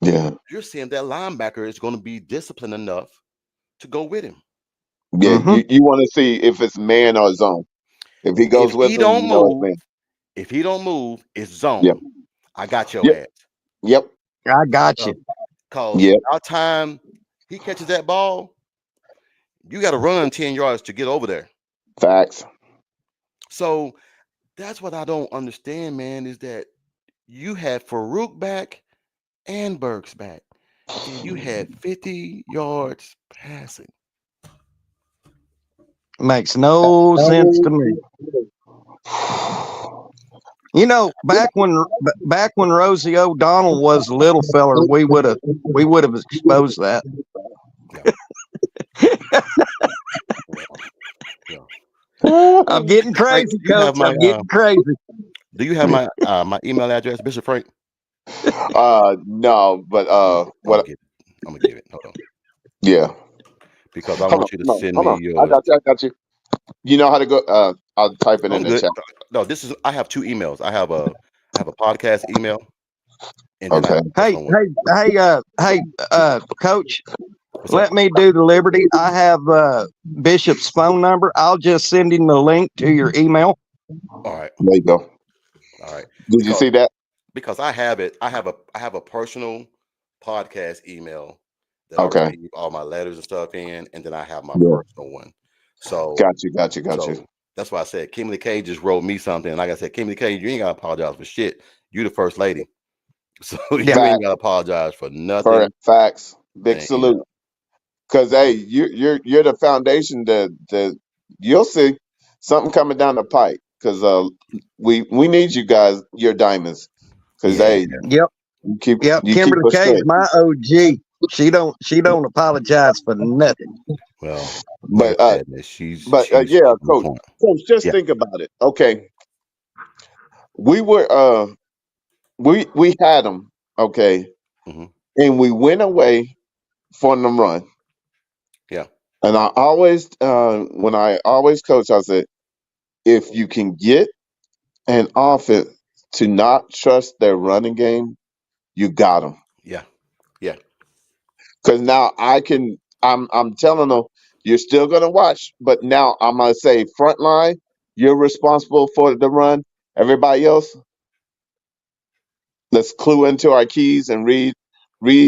Yeah. You're saying that linebacker is going to be disciplined enough to go with him. Yeah. mm-hmm. You want to see if it's man or zone. If he If goes with he him, don't you know it's move, man. it's Yep. zone. I got your Yep. ass. Yep. I got you. Because Yep. our time he catches that ball, you got to run 10 yards to get over there. Facts. So that's what I don't understand, man, is that you had Farouk back and Burks back, and you had 50 yards passing. Makes no sense to me. You know, back when Rosie O'Donnell was a little feller, we would have exposed that. Yeah. I'm getting crazy, you have Coach. my, I'm getting crazy. Do you have my my email address, Bishop Frank? No, but I'm what? gonna give it. Hold on, Yeah. because I Hold on. want you to No, send hold me on. I yours. got you. I got you. You know how to go? I'll type it in I'm the good. chat. No, this is. I have two emails. I have a podcast email, and then I Okay. have a personal one. Hey, Coach. What's up? Let me do the liberty. I have Bishop's phone number. I'll just send him the link to your email. All right. There you go. All right. Did you see that? Because I have it. I have a personal podcast email that I Okay. receive all my letters and stuff in, and then I have my Yeah. personal one. So Got you. So that's why I said Kimberly K just wrote me something. And like I said, Kimberly K, you ain't gotta apologize for shit. You the first lady. So you Yeah. ain't gotta apologize for For nothing. facts. Big And, salute. Cause hey, you're the foundation that you'll see something coming down the pipe. Cause we need you guys, your diamonds. Cause yeah, hey, Yep. you keep Kimberly us K straight. is my OG. She don't apologize for nothing. well, like But I said, man, she's yeah, on coach. point. Coach, just Yeah. think about it. Okay. We were we had them, okay, Mhm. and we went away from the run. Yeah. And I always when I always coach, I said, if you can get an offense to not trust their running game, you got them. Yeah. Yeah. Because now I'm telling them you're still gonna watch, but now I'm gonna say front line, you're responsible for the run. Everybody else, let's clue into our keys and read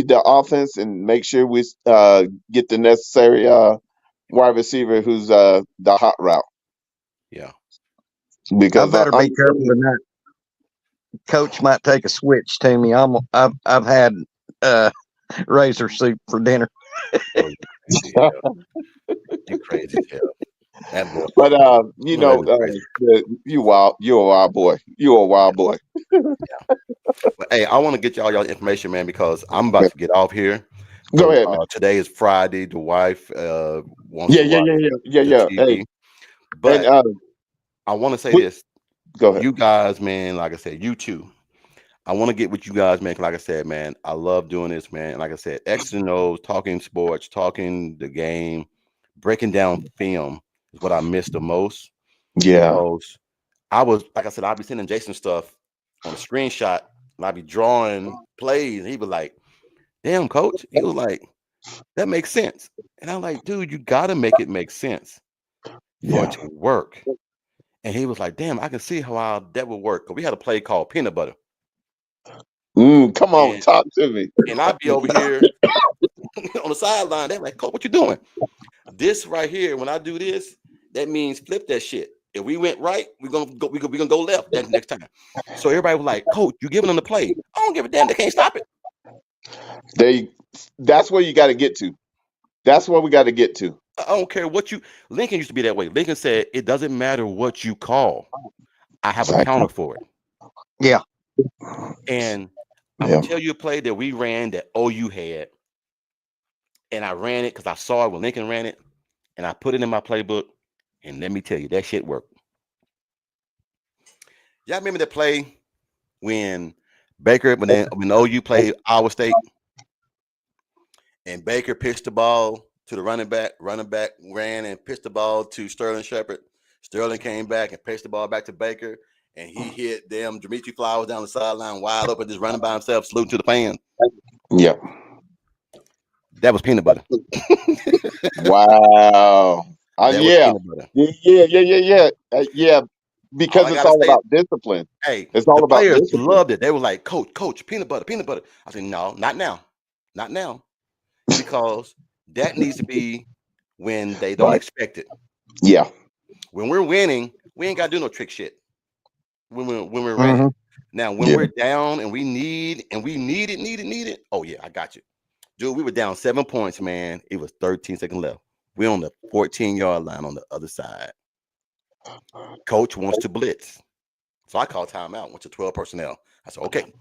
the offense and make sure we get the necessary wide receiver who's the hot route. Yeah. I Because better be careful tonight. Coach might take a switch to me. I've had razor soup for dinner. Oh, you crazy as hell. That boy. but That is crazy. you're a wild boy. You're a wild boy. But hey, I want to get y'all information, man, because I'm about to get off here. Go ahead, man. Today is Friday. The wife wants to watch Yeah. the Hey, TV. But and I want to say we- this. go ahead. You guys, man, like I said, you too. I want to get with you guys, man. 'Cause like I said, man, I love doing this, man. Like I said, X and O's, talking sports, talking the game, breaking down film is what I miss the most. Yeah. Because I was, like I said, I'd be sending Jason stuff on a screenshot and I'd be drawing plays. And he was like, damn, coach. He was like, that makes sense. And I'm like, dude, you got to make it make sense for it to work. And he was like, damn, I can see how that would work. Because we had a play called Peanut Butter. Come on, And, talk to me. and I'd be over here on the sideline. They're like, coach, what you doing? This right here, when I do this, that means flip that shit. If we went right, we're gonna go left that next time. So everybody was like, coach, you giving them the play. I don't give a damn, they can't stop it. That's where you got to get to. That's where we got to get to. I don't care what you Lincoln used to be that way. Lincoln said it doesn't matter what you call. I have a counter for it. Yeah. And I'm gonna tell you a play that we ran that OU had. And I ran it because I saw it when Lincoln ran it, and I put it in my playbook. And let me tell you, that shit worked. Y'all remember that play when when OU played Iowa State, and Baker pitched the ball to the running back ran and pitched the ball to Sterling Shepard. Sterling came back and pitched the ball back to Baker, and he hit them Dimitri Flowers down the sideline wide open, just running by himself, saluting to the fans. Yep. That was peanut butter. Wow. That was Yeah. peanut butter. Yeah. Because it's all about discipline. Hey, it's all the about players discipline. loved it. They were like, Coach, peanut butter. I said, no, not now. Not now. Because that needs to be when they don't expect it. Yeah. When we're winning, We ain't got to do no trick shit when we're ready. Mhm. Now, when Yeah. we're down and we need it. Oh yeah, I got you, dude. We were down 7 points, man. It was 13 seconds left. We're on the 14-yard line on the other side. Coach wants to blitz, so I called timeout. Went to 12 personnel. I said, okay,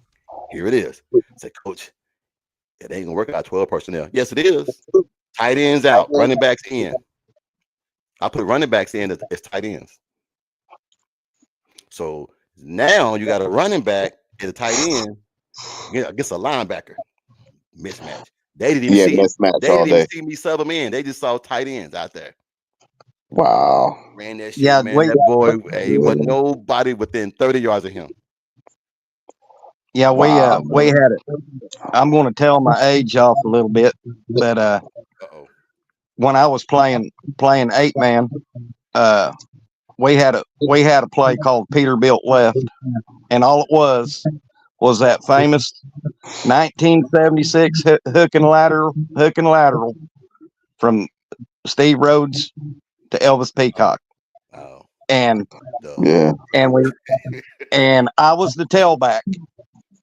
here it is. I said, Coach, it ain't gonna work out 12 personnel. Yes, it is. Tight ends out, running backs in. I put running backs in as tight ends. So now you got a running back and a tight end against a linebacker. Mismatch. They didn't even Yeah, see it. mismatch They all didn't even day. see me sub them in. They just saw tight ends out there. Wow. Ran that shit, Yeah, man. we That boy, hey, wasn't nobody within 30 yards of him. Wow, we man. had it. I'm going to tell my age off a little bit, but Uh-oh. when I was playing 8-man, we had a play called Peterbilt left, and all it was that famous 1976 hook and lateral from Steve Rhodes to Elvis Peacock, Oh, and duh. Yeah. and I was the tailback,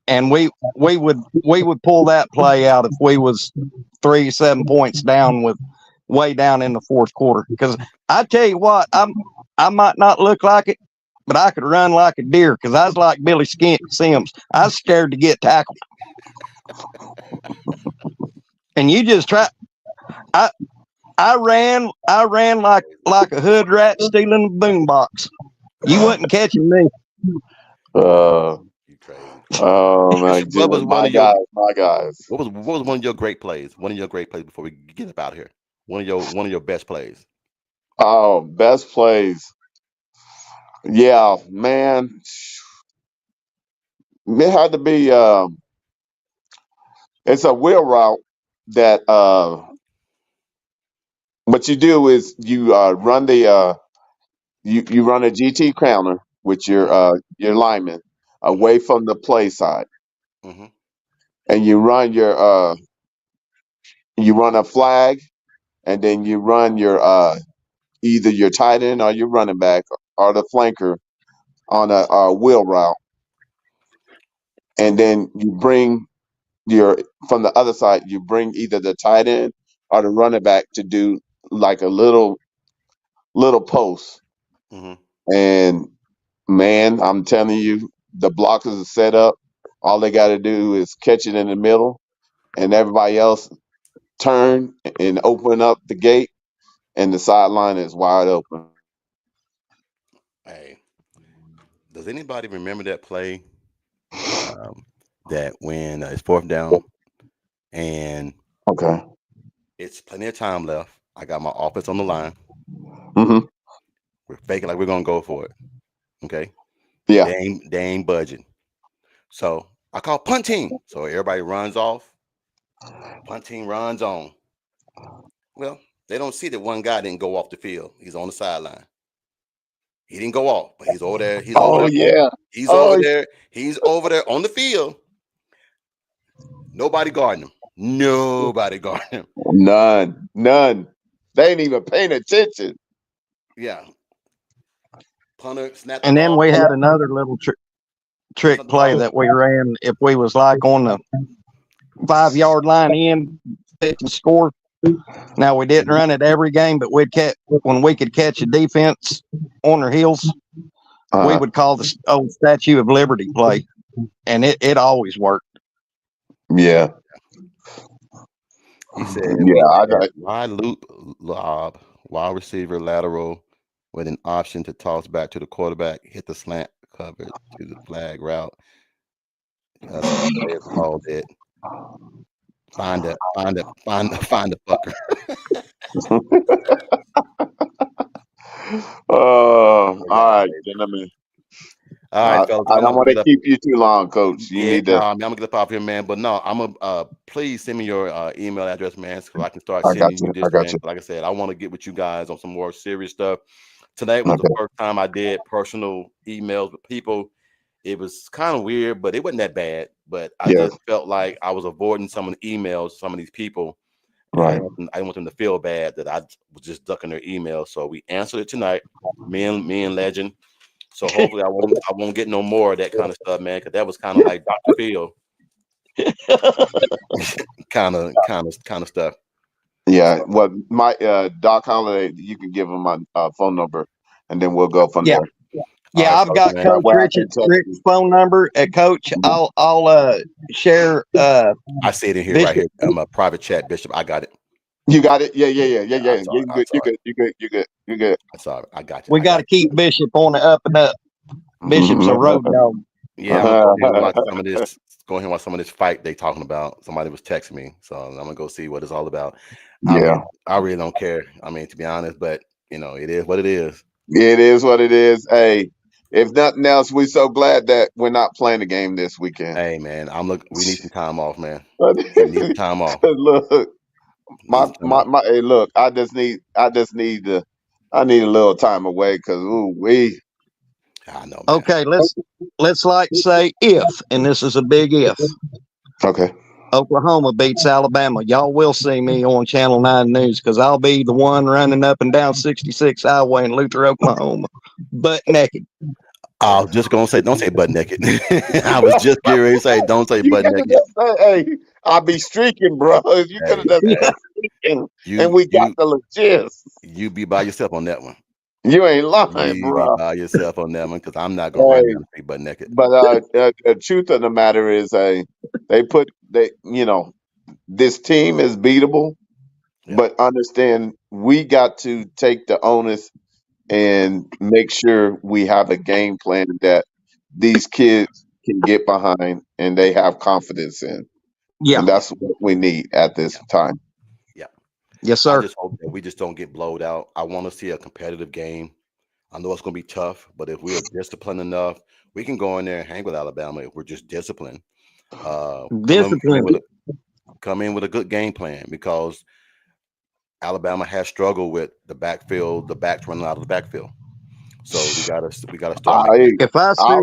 and we would pull that play out if we was 3-7 points down with way down in the fourth quarter. Because I tell you what, I might not look like it, but I could run like a deer because I was like Billy Sims. I was scared to get tackled. And you just try. I ran like a hood rat stealing a boombox. You wasn't catching me. You crazy. Oh my What was goodness. one of your My guys. what was one of your great plays? One of your great plays before we get up out of here. One of your best plays. Oh, best plays. Yeah, man. It had to be it's a wheel route that what you do is you run the you run a GT counter with your lineman away from the play side, Mm-hmm. and you run a flag, and then you run your either your tight end or your running back or the flanker on a wheel route, and then you bring your from the other side you bring either the tight end or the running back to do like a little post. Mm-hmm. And man, I'm telling you, the blockers are set up. All they got to do is catch it in the middle, and everybody else turn and open up the gate, and the sideline is wide open. Hey, does anybody remember that play? That when it's fourth down and Okay. it's plenty of time left. I got my offense on the line. Hmm. We're faking like we're gonna go for it. Okay. Yeah. They ain't budging. So I call punt team. So everybody runs off. Punt team runs on. Well, they don't see that one guy didn't go off the field. He's on the sideline. He didn't go off, but he's over there. He's over Oh there. yeah. He's over Oh, there. He's over there on the field. Nobody guarding him. Nobody guarding him. none. They ain't even paying attention. Yeah. Punter snapped the And then ball. we had another little trick Snapped the play ball. that we ran if we was like on the 5-yard line in to score. Now we didn't run it every game, but when we could catch a defense on their heels, we would call the old Statue of Liberty play, and it always worked. Yeah. He said Yeah. I got. wide loop lob, wide receiver lateral with an option to toss back to the quarterback, hit the slant cover to the flag route. Some players called it find the fucker. All Yeah, right, gentlemen. all right, fellas. I I'm don't gonna want get to up. keep you too long, Coach. You Yeah, need no, to. I'm gonna get up off here, man. But no, I'm gonna please send me your email address, man, so I can start I got sending you you. I this, got man. you. Like I said, I want to get with you guys on some more serious stuff. Tonight was the Okay. first time I did personal emails with people. It was kind of weird, but it wasn't that bad. But I Yeah. just felt like I was avoiding some of the emails, some of these people, And Right. I didn't want them to feel bad that I was just ducking their email. So we answered it tonight, me and Legend. So hopefully I won't get no more of that kind of stuff, man, because that was kind of like Dr. Phil kind of stuff. Yeah. Well, my Doc Holliday, you can give him my phone number, and then we'll go from Yeah. there. Yeah, All right, I've got man. Coach Well, I can text Rick's you. phone number. Coach, I'll share I see it in here right Bishop. here. I'm a private chat, Bishop. I got it. You got it. Yeah. I'm sorry. You good. You good. You good. You good. You good. I'm sorry. I got you. We I got got to keep Bishop on the up and up. Bishop's a road dog. you. Yeah, I'm gonna go ahead and watch some of this. Go ahead and watch some of this fight they talking about. Somebody was texting me, so I'm gonna go see what it's all about. I Yeah. mean, I really don't care. I mean, to be honest, but it is what it is. It is what it is. Hey, if nothing else, we're so glad that we're not playing the game this weekend. Hey, man, we need some time off, man. But We need some time off. look, We need some time off. hey, look, I need a little time away because we I know, man. Okay, let's like say if, and this is a big if, okay. Oklahoma beats Alabama, y'all will see me on Channel 9 News because I'll be the one running up and down 66 Highway in Luther, Oklahoma, butt naked. I was just gonna say, don't say butt naked. I was just getting ready to say, don't say You butt could have naked. just said, hey, I'll be streaking, bro. You could have just said streaking, and we got the legits. You be by yourself on that one. You ain't lying, You bro. be by yourself on that one because I'm not gonna run down and say butt naked. But the truth of the matter is, this team is beatable, Yeah. but understand we got to take the onus and make sure we have a game plan that these kids can get behind and they have confidence in. Yeah. And that's what we need at this time. Yeah. Yes, I sir. just hope that we just don't get blowed out. I want to see a competitive game. I know it's going to be tough, but if we're disciplined enough, we can go in there and hang with Alabama if we're just disciplined. Discipline. Come in with a good game plan because Alabama has struggled with the backfield, the backs running out of the backfield. So we gotta start. If I see, I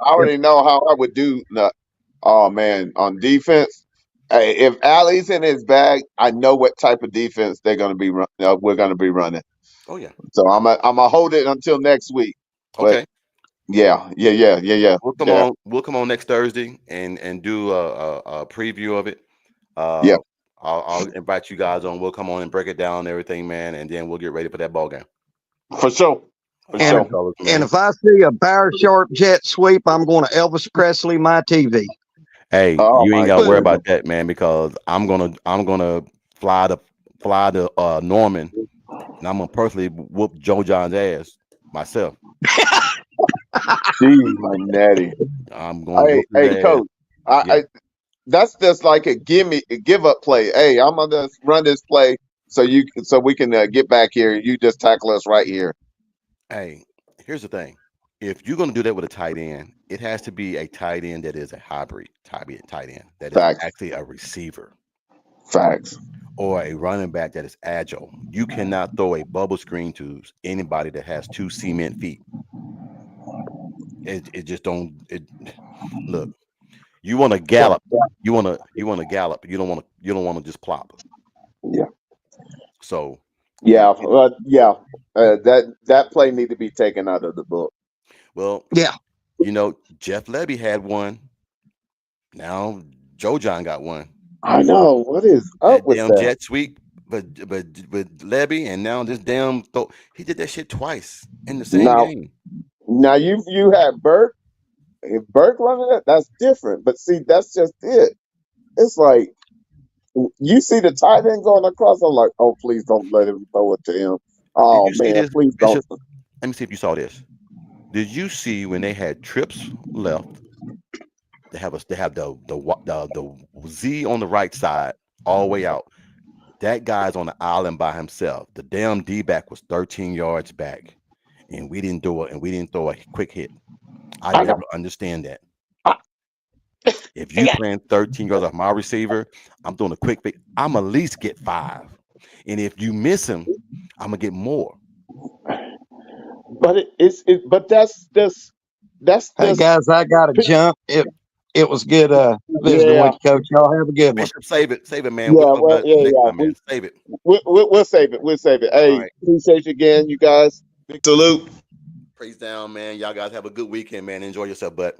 already know how I would do. Oh man, on defense, hey, if Allie's in his bag, I know what type of defense they're going to be. We're going to be running. Oh yeah. So I'm gonna hold it until next week. Okay. But yeah. We'll come on next Thursday and do a preview of it. Yeah. I'll invite you guys on. We'll come on and break it down and everything, man, and then we'll get ready for that ball game. For sure. And if I see a Power Sharp jet sweep, I'm going to Elvis Presley my TV. Hey, Oh, you ain't my got to worry goodness. about that, man, because I'm gonna fly to Norman, and I'm gonna personally whoop Joe John's ass myself. Jeez, my natty. I'm going. Hey, to whoop his ass. coach. Yeah. I that's just like a give up play. Hey, I'm gonna run this play so we can get back here. You just tackle us right here. Hey, here's the thing. If you're going to do that with a tight end, it has to be a tight end that is a hybrid tight end that is Facts. actually a receiver Facts. or a running back that is agile. You cannot throw a bubble screen to anybody that has 2 cement feet. It just don't. Look. You want to gallop. You want to gallop. You don't want to just plop. Yeah. So. Yeah. That play need to be taken out of the book. Well, yeah. Jeff Lebby had one. Now Joe John got one. I know. What is up with that? Jet sweep, but with Lebby, and now this damn he did that shit twice in the same game. Now you had Burke. If Burke running it, that's different. But see, that's just it. It's like you see the tight end going across. I'm like, oh, please don't let him throw it to him. Oh man, please don't. Let me see if you saw this. Did you see when they had trips left? They have the Z on the right side all the way out. That guy's on the island by himself. The damn D-back was 13 yards back, and we didn't do it. And we didn't throw a quick hit. I never understand that. If you playing 13 yards off my receiver, I'm doing a quick fix. I'm at least get 5, and if you miss him, I'm gonna get more. But but that's Hey guys, I got to jump. It was good visiting Yeah, with you, Coach. Y'all have a good one. Bishop, save it, man. yeah, We'll well, yeah, next yeah. time, man. Save it. We'll save it. We'll save it. All Hey, right. appreciate you again, you guys. Big salute. Praise down, man. Y'all guys have a good weekend, man. Enjoy yourself, bud.